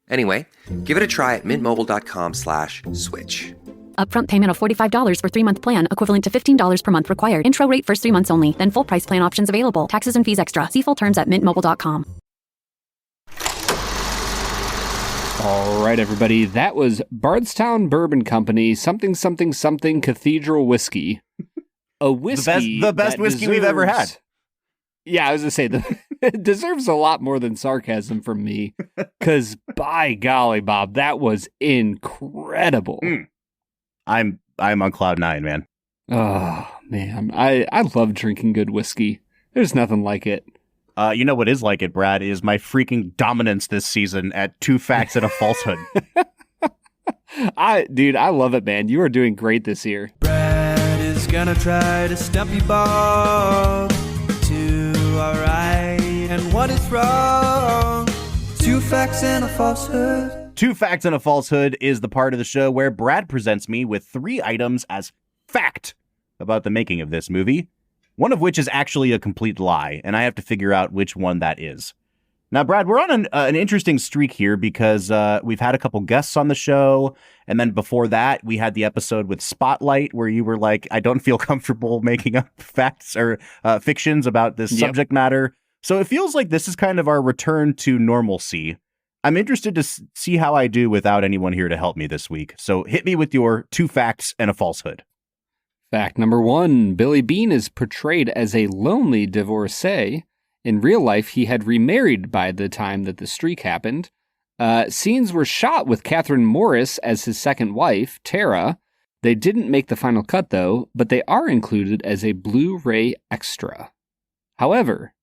Anyway, give it a try at mintmobile.com/switch. Upfront payment of $45 for 3-month plan, equivalent to $15 per month required. Intro rate first 3 months only, then full price plan options available. Taxes and fees extra. See full terms at mintmobile.com. All right, everybody. That was Bardstown Bourbon Company, something Cathedral whiskey. A whiskey, the best whiskey we've ever had. Yeah, I was going to say, it deserves a lot more than sarcasm from me, because by golly, Bob, that was incredible. I'm on cloud 9, man. Oh, man. I love drinking good whiskey. There's nothing like it. You know what is like it, Brad, is my freaking dominance this season at 2 facts and a falsehood. I love it, man. You are doing great this year. Brad is gonna try to stump you, Bob, to our right and what is wrong. 2 facts and a falsehood. 2 facts and a falsehood is the part of the show where Brad presents me with 3 items as fact about the making of this movie, one of which is actually a complete lie, and I have to figure out which one that is. Now, Brad, we're on an interesting streak here because we've had a couple guests on the show, and then before that, we had the episode with Spotlight where you were like, I don't feel comfortable making up facts or fictions about this subject matter. So it feels like this is kind of our return to normalcy. I'm interested to see how I do without anyone here to help me this week. So hit me with your 2 facts and a falsehood. Fact number 1, Billy Beane is portrayed as a lonely divorcee. In real life, he had remarried by the time that the streak happened. Scenes were shot with Catherine Morris as his second wife, Tara. They didn't make the final cut, though, but they are included as a Blu-ray extra. However,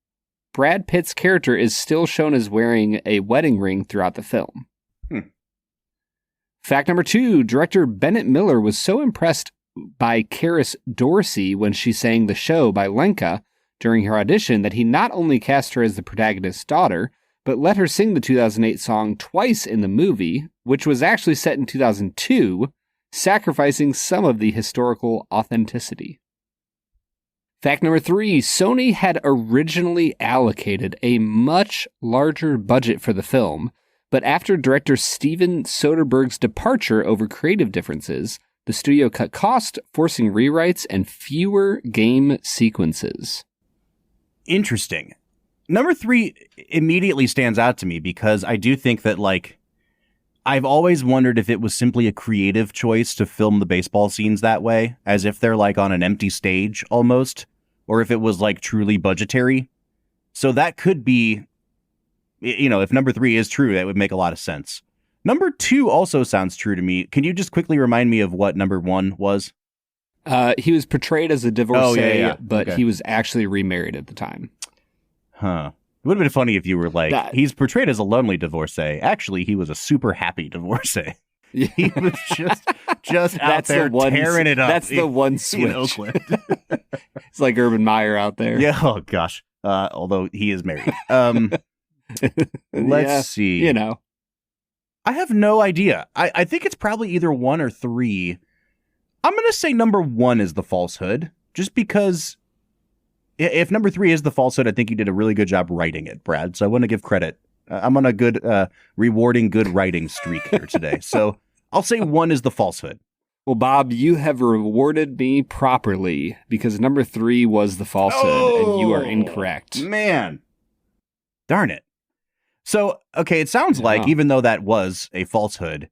Brad Pitt's character is still shown as wearing a wedding ring throughout the film. Fact number 2, director Bennett Miller was so impressed by Karis Dorsey when she sang The Show by Lenka during her audition that he not only cast her as the protagonist's daughter, but let her sing the 2008 song twice in the movie, which was actually set in 2002, sacrificing some of the historical authenticity. Fact number 3, Sony had originally allocated a much larger budget for the film, but after director Steven Soderbergh's departure over creative differences, the studio cut cost, forcing rewrites and fewer game sequences. Interesting. Number 3 immediately stands out to me because I do think that, like, I've always wondered if it was simply a creative choice to film the baseball scenes that way, as if they're like on an empty stage almost, or if it was like truly budgetary. So that could be, you know, if number 3 is true, that would make a lot of sense. Number 2 also sounds true to me. Can you just quickly remind me of what number 1 was? He was portrayed as a divorcee, but Okay. he was actually remarried at the time. Huh. It would have been funny if you were like, he's portrayed as a lonely divorcee. Actually, he was a super happy divorcee. He was just out there tearing it up. That's the one switch. In Oakland. It's like Urban Meyer out there. Yeah. Oh, gosh. Although he is married. Let's see. You know. I have no idea. I think it's probably either 1 or 3. I'm going to say number 1 is The Falsehood, just because if number 3 is The Falsehood, I think you did a really good job writing it, Brad. So I want to give credit. I'm on a good, rewarding good writing streak here today. So I'll say 1 is The Falsehood. Well, Bob, you have rewarded me properly because number 3 was The Falsehood, and you are incorrect. Man. Darn it. So, okay, it sounds like, even though that was a falsehood,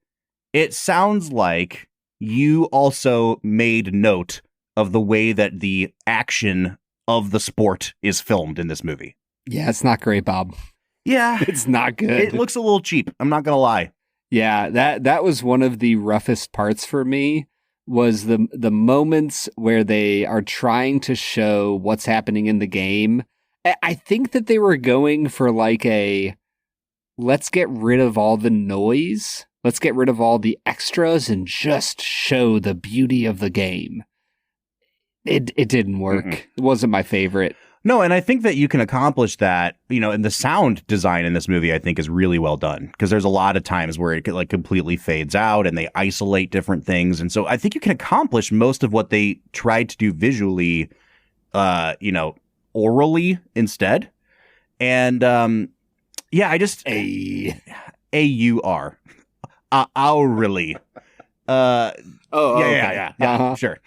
it sounds like you also made note of the way that the action of the sport is filmed in this movie. Yeah, it's not great, Bob. Yeah. It's not good. It looks a little cheap. I'm not going to lie. Yeah, that was one of the roughest parts for me, was the moments where they are trying to show what's happening in the game. I think that they were going for like let's get rid of all the noise. Let's get rid of all the extras and just show the beauty of the game. It didn't work. Mm-mm. It wasn't my favorite. No, and I think that you can accomplish that, and the sound design in this movie, I think, is really well done, because there's a lot of times where it like completely fades out and they isolate different things. And so I think you can accomplish most of what they tried to do visually, orally instead. And I just A-U-R. Hourly. Yeah, sure.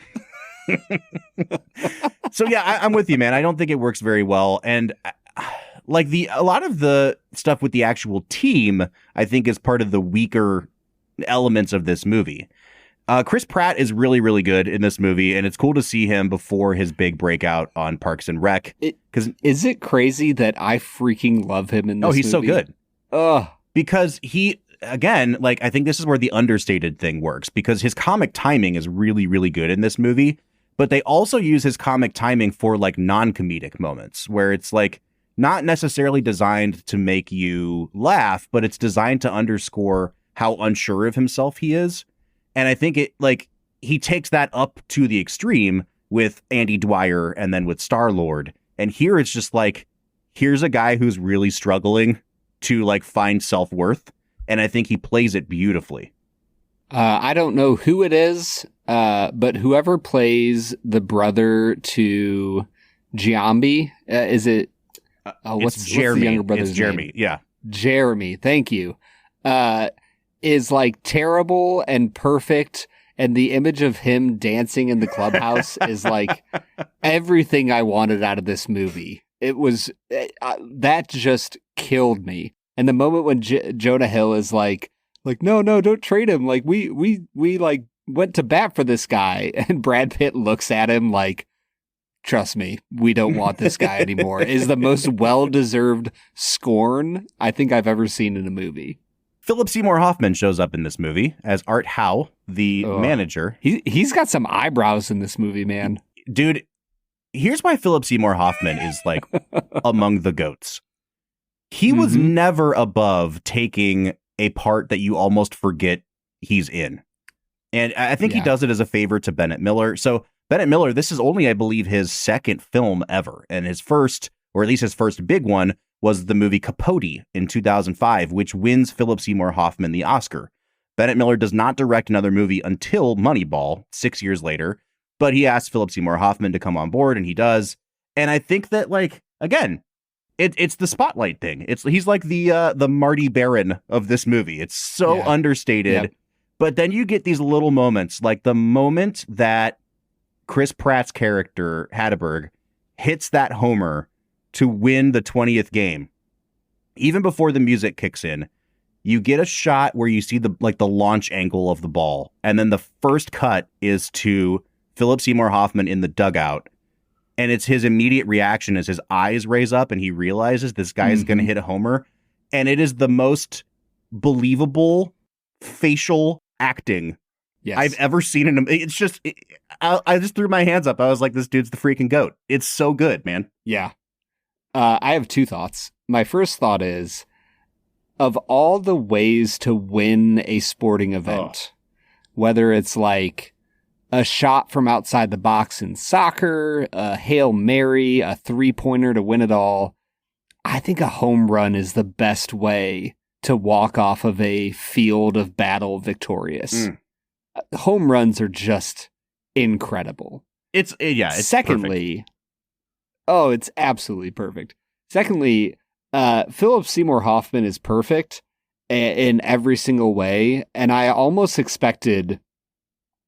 So yeah, I'm with you, man. I don't think it works very well, and like a lot of the stuff with the actual team, I think, is part of the weaker elements of this movie. Chris Pratt is really, really good in this movie, and it's cool to see him before his big breakout on Parks and Rec. Is it crazy that I freaking love him in this movie? Oh, he's so good. Because he, again, like, I think this is where the understated thing works, because his comic timing is really, really good in this movie. But they also use his comic timing for like non-comedic moments where it's like not necessarily designed to make you laugh, but it's designed to underscore how unsure of himself he is. And I think he takes that up to the extreme with Andy Dwyer and then with Star-Lord. And here it's just like, here's a guy who's really struggling to like find self-worth. And I think he plays it beautifully. I don't know who it is, but whoever plays the brother to Giambi, is it? What's Jeremy? What's the younger brother's it's Jeremy. name? Yeah, Jeremy. Thank you. Is like terrible and perfect, and the image of him dancing in the clubhouse is like everything I wanted out of this movie. It was that just killed me. And the moment when Jonah Hill is like, no, don't trade him. Like we like went to bat for this guy. And Brad Pitt looks at him like, trust me, we don't want this guy anymore, is the most well-deserved scorn I think I've ever seen in a movie. Philip Seymour Hoffman shows up in this movie as Art Howe, the manager. He's got some eyebrows in this movie, man. Dude, here's why Philip Seymour Hoffman is like among the GOATs. He was never above taking a part that you almost forget he's in. And I think he does it as a favor to Bennett Miller. So Bennett Miller, this is only, I believe, his second film ever. And his first, or at least his first big one, was the movie Capote in 2005, which wins Philip Seymour Hoffman the Oscar. Bennett Miller does not direct another movie until Moneyball, 6 years later. But he asked Philip Seymour Hoffman to come on board, and he does. And I think that, like, again, it's the spotlight thing. He's like the Marty Baron of this movie. It's so understated. Yep. But then you get these little moments, like the moment that Chris Pratt's character, Hatteberg, hits that homer to win the 20th game. Even before the music kicks in, you get a shot where you see the launch angle of the ball. And then the first cut is to Philip Seymour Hoffman in the dugout. And it's his immediate reaction as his eyes raise up and he realizes this guy is going to hit a homer. And it is the most believable facial acting I've ever seen in him. It's just, I just threw my hands up. I was like, this dude's the freaking GOAT. It's so good, man. Yeah. I have two thoughts. my first thought is, of all the ways to win a sporting event, whether it's like a shot from outside the box in soccer, a Hail Mary, a three-pointer to win it all, I think a home run is the best way to walk off of a field of battle victorious. Home runs are just incredible. It's Secondly, perfect. It's absolutely perfect. Secondly, Philip Seymour Hoffman is perfect in every single way. And I almost expected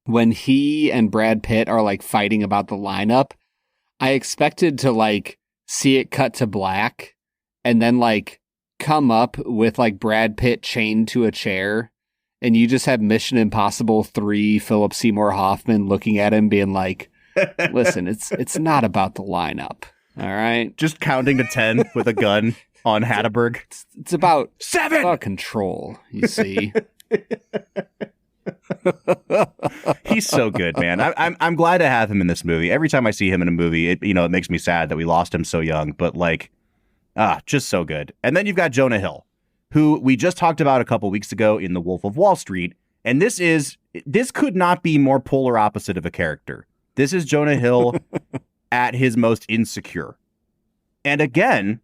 when he and Brad Pitt are like fighting about the lineup, I expected to like see it cut to black and then like come up with like Brad Pitt chained to a chair. And you just have Mission Impossible 3 Philip Seymour Hoffman looking at him being like, listen, it's not about the lineup. All right. Just counting to 10 with a gun on Hatterberg. It's about 7. It's about control, you see. He's so good, man. I'm glad to have him in this movie. Every time I see him in a movie, it makes me sad that we lost him so young, but like, just so good. And then you've got Jonah Hill, who we just talked about a couple weeks ago in The Wolf of Wall Street. And this could not be more polar opposite of a character. This is Jonah Hill at his most insecure. And again,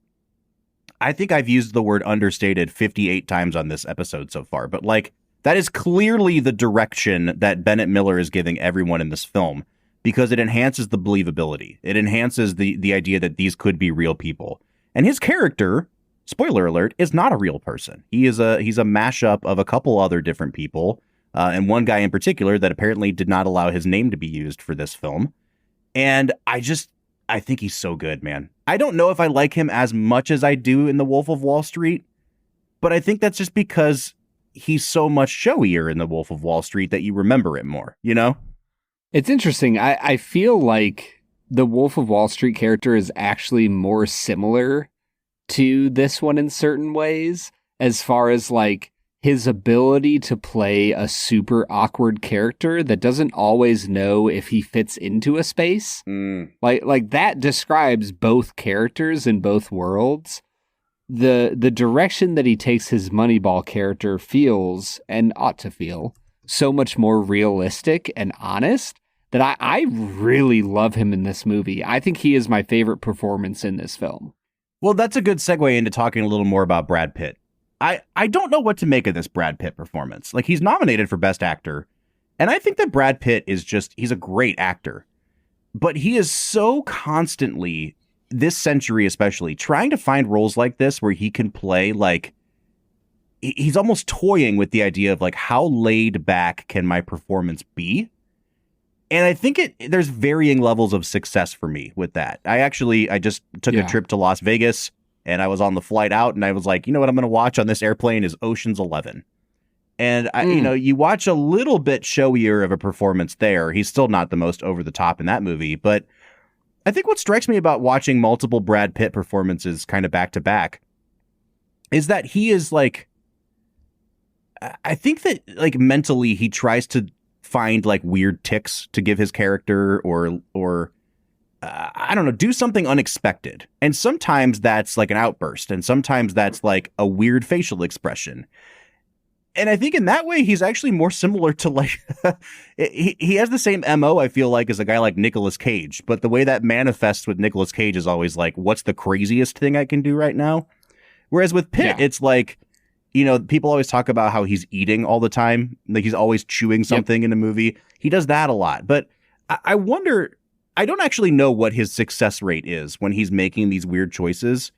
I think I've used the word understated 58 times on this episode so far, but like, that is clearly the direction that Bennett Miller is giving everyone in this film, because it enhances the believability. It enhances the idea that these could be real people. And his character, spoiler alert, is not a real person. he's a mashup of a couple other different people, and one guy in particular that apparently did not allow his name to be used for this film. And I think he's so good, man. I don't know if I like him as much as I do in The Wolf of Wall Street, but I think that's just because he's so much showier in The Wolf of Wall Street that you remember it more, you know? It's interesting. I feel like the Wolf of Wall Street character is actually more similar to this one in certain ways, as far as like his ability to play a super awkward character that doesn't always know if he fits into a space. Like that describes both characters in both worlds. The direction that he takes his Moneyball character feels, and ought to feel, so much more realistic and honest that I really love him in this movie. I think he is my favorite performance in this film. Well, that's a good segue into talking a little more about Brad Pitt. I don't know what to make of this Brad Pitt performance. Like, he's nominated for Best Actor, and I think that Brad Pitt he's a great actor. But he is so constantly, this century especially, trying to find roles like this where he can play like, he's almost toying with the idea of like, how laid back can my performance be? And I think there's varying levels of success for me with that. I just took a trip to Las Vegas, and I was on the flight out, and I was like, you know what I'm going to watch on this airplane is Ocean's 11. And you watch a little bit showier of a performance there. He's still not the most over the top in that movie, but I think what strikes me about watching multiple Brad Pitt performances kind of back to back is that he is like, I think that like mentally he tries to find like weird tics to give his character or I don't know, do something unexpected. And sometimes that's like an outburst, and sometimes that's like a weird facial expression. And I think in that way, he's actually more similar to like, he has the same MO, I feel like, as a guy like Nicolas Cage. But the way that manifests with Nicolas Cage is always like, what's the craziest thing I can do right now? Whereas with Pitt, it's like, people always talk about how he's eating all the time. Like he's always chewing something in a movie. He does that a lot. But I wonder, I don't actually know what his success rate is when he's making these weird choices.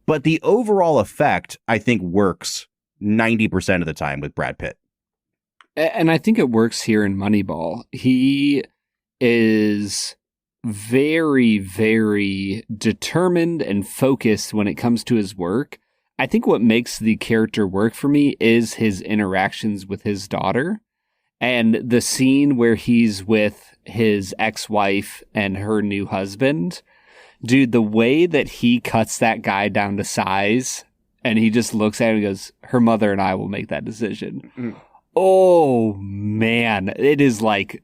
But the overall effect, I think, works 90% of the time with Brad Pitt. And I think it works here in Moneyball. He is very, very determined and focused when it comes to his work. I think what makes the character work for me is his interactions with his daughter, and the scene where he's with his ex-wife and her new husband. Dude, the way that he cuts that guy down to size, and he just looks at him and goes, her mother and I will make that decision. Oh, man. It is like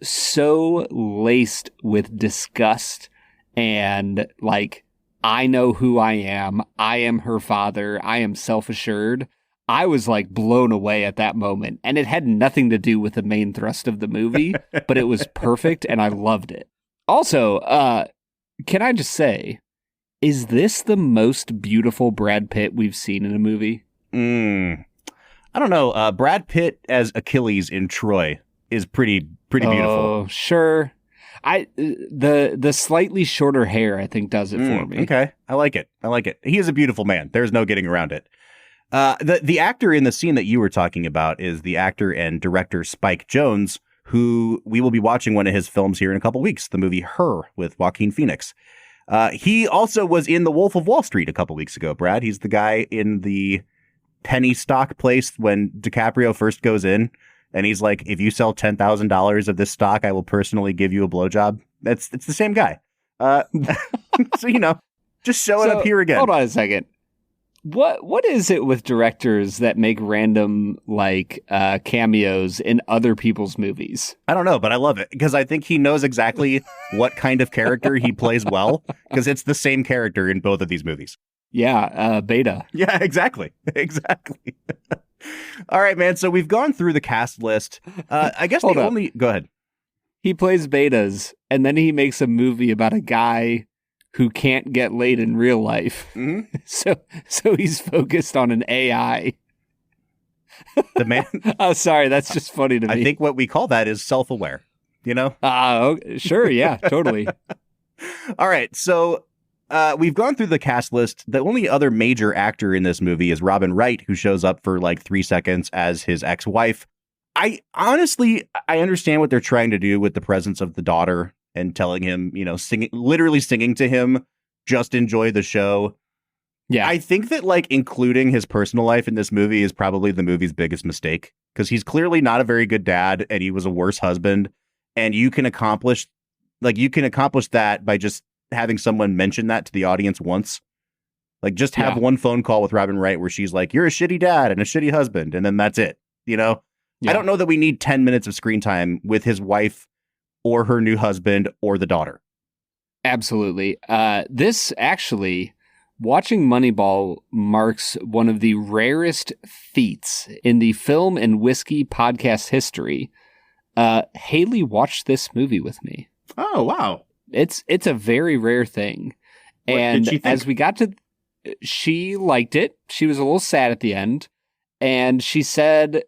so laced with disgust and like I know who I am her father, I am self-assured. I was like blown away at that moment, and it had nothing to do with the main thrust of the movie, but it was perfect and I loved it. Also, can I just say, is this the most beautiful Brad Pitt we've seen in a movie? I don't know. Brad Pitt as Achilles in Troy is pretty beautiful. Oh, sure. The slightly shorter hair, I think, does it for me. Okay. I like it. He is a beautiful man. There's no getting around it. The actor in the scene that you were talking about is the actor and director Spike Jonze, who we will be watching one of his films here in a couple weeks, the movie Her with Joaquin Phoenix. He also was in The Wolf of Wall Street a couple weeks ago, Brad. He's the guy in the penny stock place when DiCaprio first goes in. And he's like, if you sell $10,000 of this stock, I will personally give you a blowjob. It's the same guy. So, just showing up here again. Hold on a second. What is it with directors that make random cameos in other people's movies? I don't know, but I love it because I think he knows exactly what kind of character he plays well because it's the same character in both of these movies. Yeah, Beta. Yeah, exactly. All right, man. So we've gone through the cast list. I guess Go ahead. He plays betas, and then he makes a movie about a guy who can't get laid in real life. Mm-hmm. So he's focused on an AI. The man. Oh, sorry. That's just funny to me. I think what we call that is self-aware, Sure. Yeah, totally. All right. So we've gone through the cast list. The only other major actor in this movie is Robin Wright, who shows up for 3 seconds as his ex-wife. I understand what they're trying to do with the presence of the daughter and telling him, literally singing to him, just enjoy the show. Yeah. I think that including his personal life in this movie is probably the movie's biggest mistake because he's clearly not a very good dad and he was a worse husband. And you can accomplish that by just having someone mention that to the audience once. Just have one phone call with Robin Wright where she's like, you're a shitty dad and a shitty husband. And then that's it. Yeah. I don't know that we need 10 minutes of screen time with his wife or her new husband or the daughter. Absolutely. This actually, watching Moneyball marks one of the rarest feats in the film and whiskey podcast history. Haley watched this movie with me. Oh, wow. It's a very rare thing. What and did she think? As we got to, she liked it. She was a little sad at the end. And she said,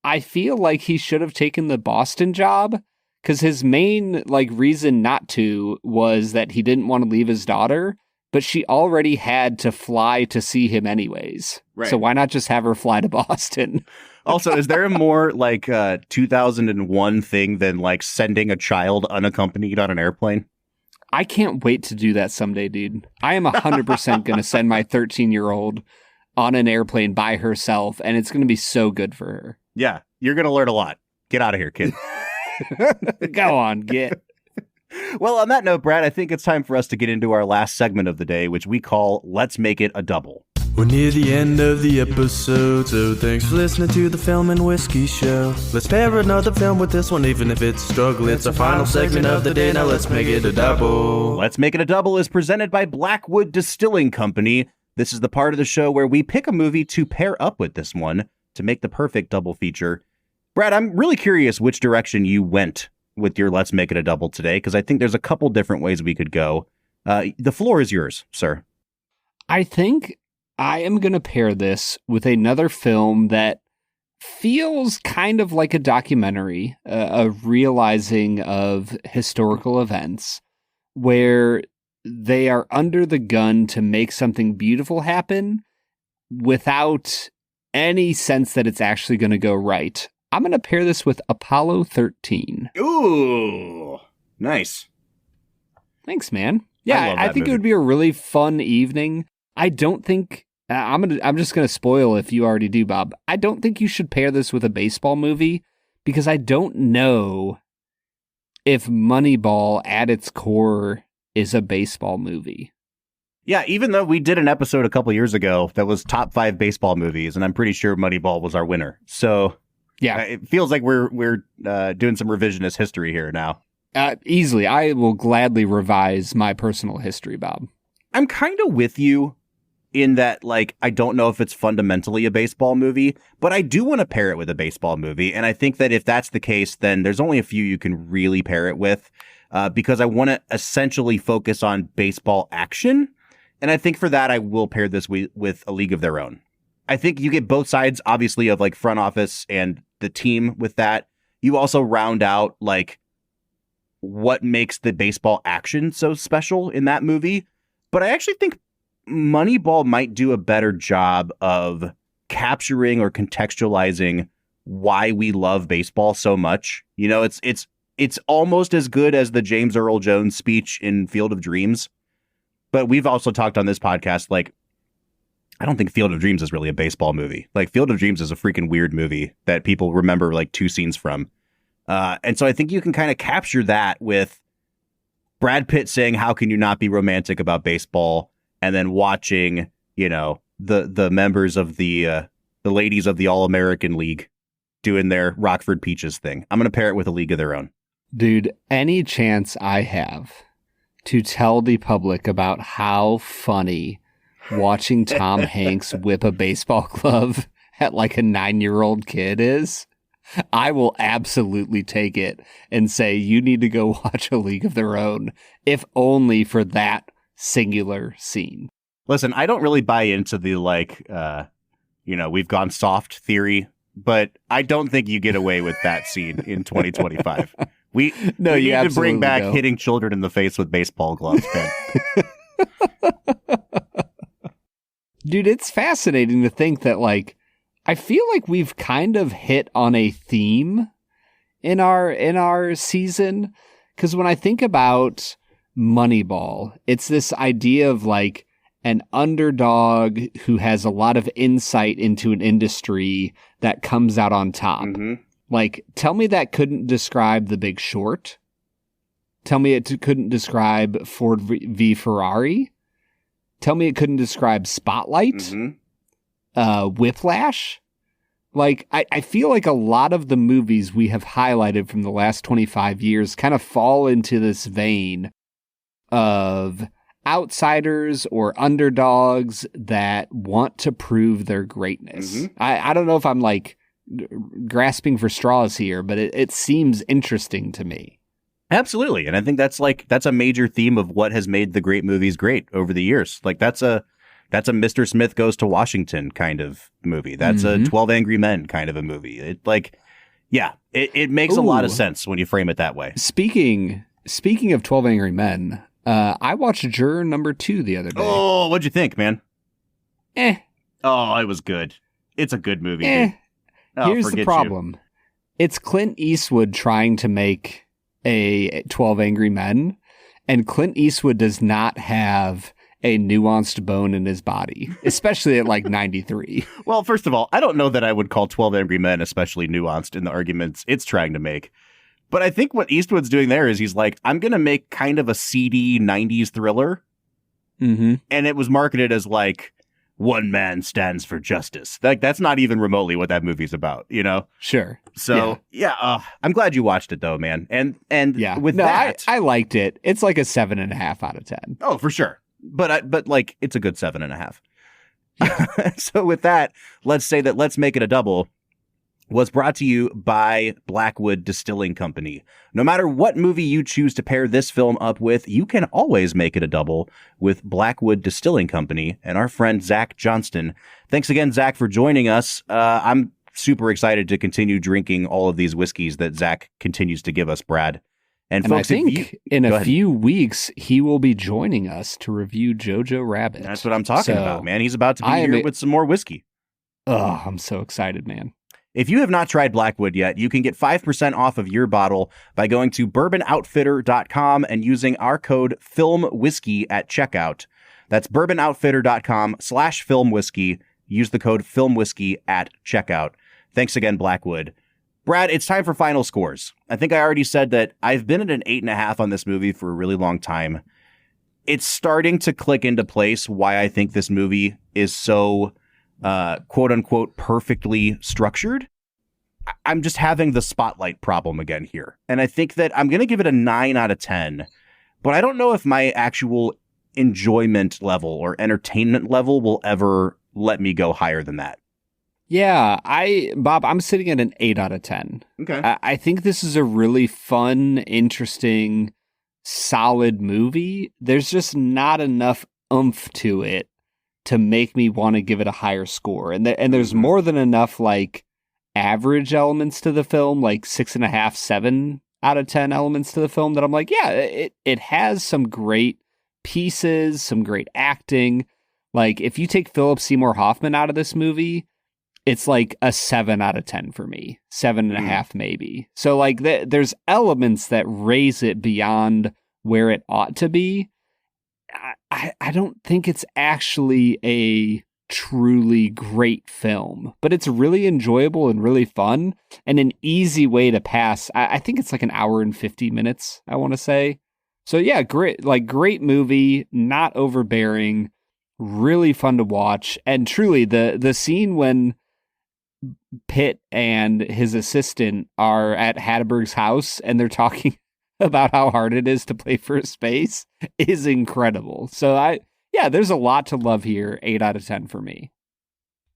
I feel like he should have taken the Boston job. Because his main reason not to was that he didn't want to leave his daughter, but she already had to fly to see him anyways. Right. So why not just have her fly to Boston? Also, is there a more 2001 thing than sending a child unaccompanied on an airplane? I can't wait to do that someday, dude. I am 100% going to send my 13-year-old on an airplane by herself, and it's going to be so good for her. Yeah, you're going to learn a lot. Get out of here, kid. Go on, get. Well, on that note, Brad, I think it's time for us to get into our last segment of the day, which we call Let's Make It a Double. We're near the end of the episode, so thanks for listening to the Film and Whiskey Show. Let's pair another film with this one, even if it's a struggle. It's our final segment of the day, now let's make it a double. Let's Make It a Double is presented by Blackwood Distilling Company. This is the part of the show where we pick a movie to pair up with this one to make the perfect double feature. Brad, I'm really curious which direction you went with your Let's Make It a Double today, because I think there's a couple different ways we could go. The floor is yours, sir. I think I am going to pair this with another film that feels kind of like a documentary, a realizing of historical events, where they are under the gun to make something beautiful happen without any sense that it's actually going to go right. I'm going to pair this with Apollo 13. Ooh, nice. Thanks, man. Yeah, I think movie. It would be a really fun evening. I don't think I'm just going to spoil if you already do, Bob. I don't think you should pair this with a baseball movie because I don't know if Moneyball at its core is a baseball movie. Yeah, even though we did an episode a couple years ago that was top 5 baseball movies, and I'm pretty sure Moneyball was our winner. So yeah, it feels like we're doing some revisionist history here now. Easily. I will gladly revise my personal history, Bob. I'm kind of with you in that, like, I don't know if it's fundamentally a baseball movie, but I do want to pair it with a baseball movie. And I think that if that's the case, then there's only a few you can really pair it with, because I want to essentially focus on baseball action. And I think for that, I will pair this with A League of Their Own. I think you get both sides, obviously, of like front office and the team with that. You also round out like what makes the baseball action so special in that movie. But I actually think Moneyball might do a better job of capturing or contextualizing why we love baseball so much. You know, it's almost as good as the James Earl Jones speech in Field of Dreams. But we've also talked on this podcast, like, I don't think Field of Dreams is really a baseball movie. Like, Field of Dreams is a freaking weird movie that people remember like 2 scenes from. And so I think you can kind of capture that with Brad Pitt saying, how can you not be romantic about baseball? And then watching, you know, the members of the ladies of the All-American League doing their Rockford Peaches thing. I'm going to pair it with A League of Their Own. Dude, any chance I have to tell the public about how funny watching Tom Hanks whip a baseball glove at like a 9-year-old kid is, I will absolutely take it and say you need to go watch A League of Their Own, if only for that singular scene. Listen, I don't really buy into the like, we've gone soft theory, but I don't think you get away with that scene in 2025. We need to bring back hitting children in the face with baseball gloves, Ben. Dude, it's fascinating to think that, like, I feel like we've kind of hit on a theme in our season. Because when I think about Moneyball, it's this idea of like an underdog who has a lot of insight into an industry that comes out on top. Mm-hmm. Like, tell me that couldn't describe The Big Short. Tell me it couldn't describe Ford v Ferrari. Tell me it couldn't describe Spotlight. Mm-hmm. Whiplash. Like, I feel like a lot of the movies we have highlighted from the last 25 years kind of fall into this vein of outsiders or underdogs that want to prove their greatness. Mm-hmm. I don't know if I'm like grasping for straws here, but it seems interesting to me. Absolutely. And I think that's a major theme of what has made the great movies great over the years. Like, that's a Mr. Smith Goes to Washington kind of movie. That's a 12 Angry Men kind of a movie. It makes a lot of sense when you frame it that way. Speaking of 12 Angry Men, I watched Juror number 2 the other day. Oh, what'd you think, man? Oh, it was good. It's a good movie. Here's the problem. It's Clint Eastwood trying to make a 12 Angry Men, and Clint Eastwood does not have a nuanced bone in his body, especially at like 93. Well, first of all, I don't know that I would call 12 Angry Men especially nuanced in the arguments it's trying to make. But I think what Eastwood's doing there is he's like, I'm going to make kind of a seedy 90s thriller. Mm-hmm. And it was marketed as like, one man stands for justice. Like, that's not even remotely what that movie's about, you know? Sure. So, I'm glad you watched it though, man. And with that, I liked it. It's like a 7.5 out of 10. Oh, for sure. But like, it's a good 7.5. Yeah. So with that, let's say that Let's Make It a Double was brought to you by Blackwood Distilling Company. No matter what movie you choose to pair this film up with, you can always make it a double with Blackwood Distilling Company and our friend Zach Johnston. Thanks again, Zach, for joining us. I'm super excited to continue drinking all of these whiskeys that Zach continues to give us, Brad. And folks, I think in a few weeks, he will be joining us to review Jojo Rabbit. That's what I'm talking about, man. He's about to be here with some more whiskey. Oh, I'm so excited, man. If you have not tried Blackwood yet, you can get 5% off of your bottle by going to bourbonoutfitter.com and using our code FILMWHISKEY at checkout. That's bourbonoutfitter.com/filmwhiskey. Use the code FILMWHISKEY at checkout. Thanks again, Blackwood. Brad, it's time for final scores. I think I already said that I've been at an 8.5 on this movie for a really long time. It's starting to click into place why I think this movie is so quote unquote perfectly structured. I'm just having the spotlight problem again here. And I think that I'm going to give it a 9 out of 10, but I don't know if my actual enjoyment level or entertainment level will ever let me go higher than that. Yeah, Bob, I'm sitting at an 8 out of 10. Okay. I think this is a really fun, interesting, solid movie. There's just not enough oomph to it to make me want to give it a higher score. And there's more than enough like average elements to the film, like 6.5, 7 out of 10 elements to the film that I'm like, yeah, it has some great pieces, some great acting. Like if you take Philip Seymour Hoffman out of this movie, it's like a 7 out of 10 for me, 7.5 maybe. So like there's elements that raise it beyond where it ought to be. I don't think it's actually a truly great film, but it's really enjoyable and really fun and an easy way to pass. I think it's like an hour and 50 minutes, I want to say. So yeah, great movie, not overbearing, really fun to watch. And truly the scene when Pitt and his assistant are at Hatterberg's house and they're talking about how hard it is to play for space is incredible. So there's a lot to love here. 8 out of 10 for me.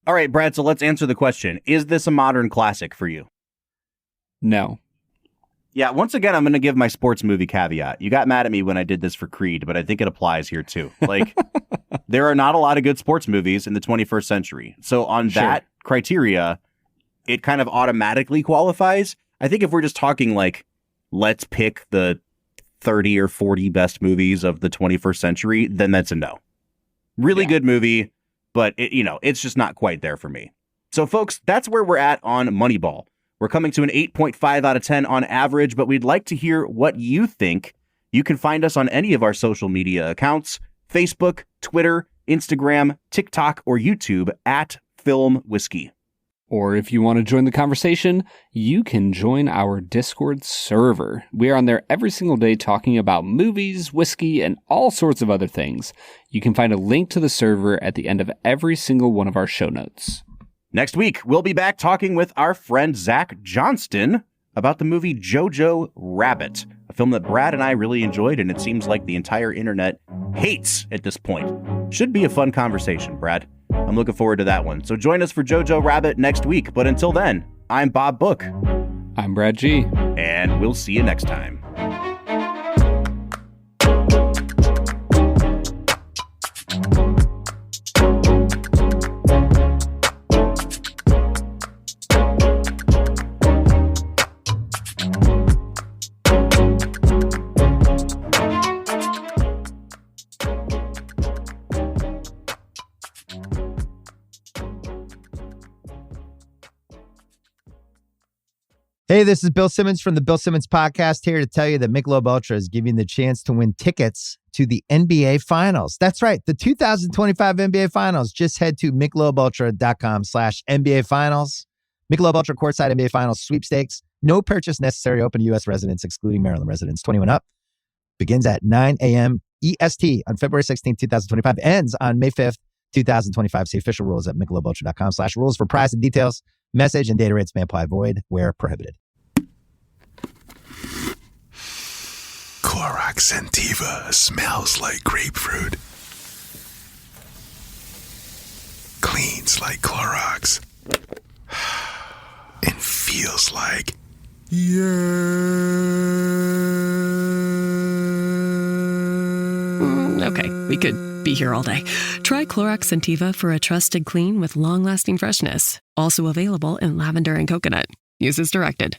All right, Brad, so let's answer the question. Is this a modern classic for you? No. Yeah, once again, I'm going to give my sports movie caveat. You got mad at me when I did this for Creed, but I think it applies here too. Like, there are not a lot of good sports movies in the 21st century. So on that criteria, it kind of automatically qualifies. I think if we're just talking like, let's pick the 30 or 40 best movies of the 21st century, then that's a no. Really good movie, but it's just not quite there for me. So folks, that's where we're at on Moneyball. We're coming to an 8.5 out of 10 on average, but we'd like to hear what you think. You can find us on any of our social media accounts, Facebook, Twitter, Instagram, TikTok, or YouTube at Film Whiskey. Or if you want to join the conversation, you can join our Discord server. We are on there every single day talking about movies, whiskey, and all sorts of other things. You can find a link to the server at the end of every single one of our show notes. Next week, we'll be back talking with our friend Zach Johnston about the movie Jojo Rabbit, a film that Brad and I really enjoyed, and it seems like the entire internet hates at this point. Should be a fun conversation, Brad. I'm looking forward to that one. So join us for Jojo Rabbit next week. But until then, I'm Bob Book. I'm Brad G. And we'll see you next time. Hey, this is Bill Simmons from the Bill Simmons Podcast, here to tell you that Michelob Ultra is giving you the chance to win tickets to the NBA Finals. That's right, the 2025 NBA Finals. Just head to MichelobUltra.com/NBA Finals. Michelob Ultra Courtside NBA Finals Sweepstakes. No purchase necessary. Open to U.S. residents, excluding Maryland residents. 21 up. Begins at 9 a.m. EST on February 16, 2025. Ends on May 5th, 2025. See official rules at MichelobUltra.com/rules for price and details. Message and data rates may apply. Void where prohibited. Clorox Sentiva smells like grapefruit. Cleans like Clorox. And feels like... Okay, we could be here all day. Try Clorox Sentiva for a trusted clean with long-lasting freshness. Also available in lavender and coconut. Use as directed.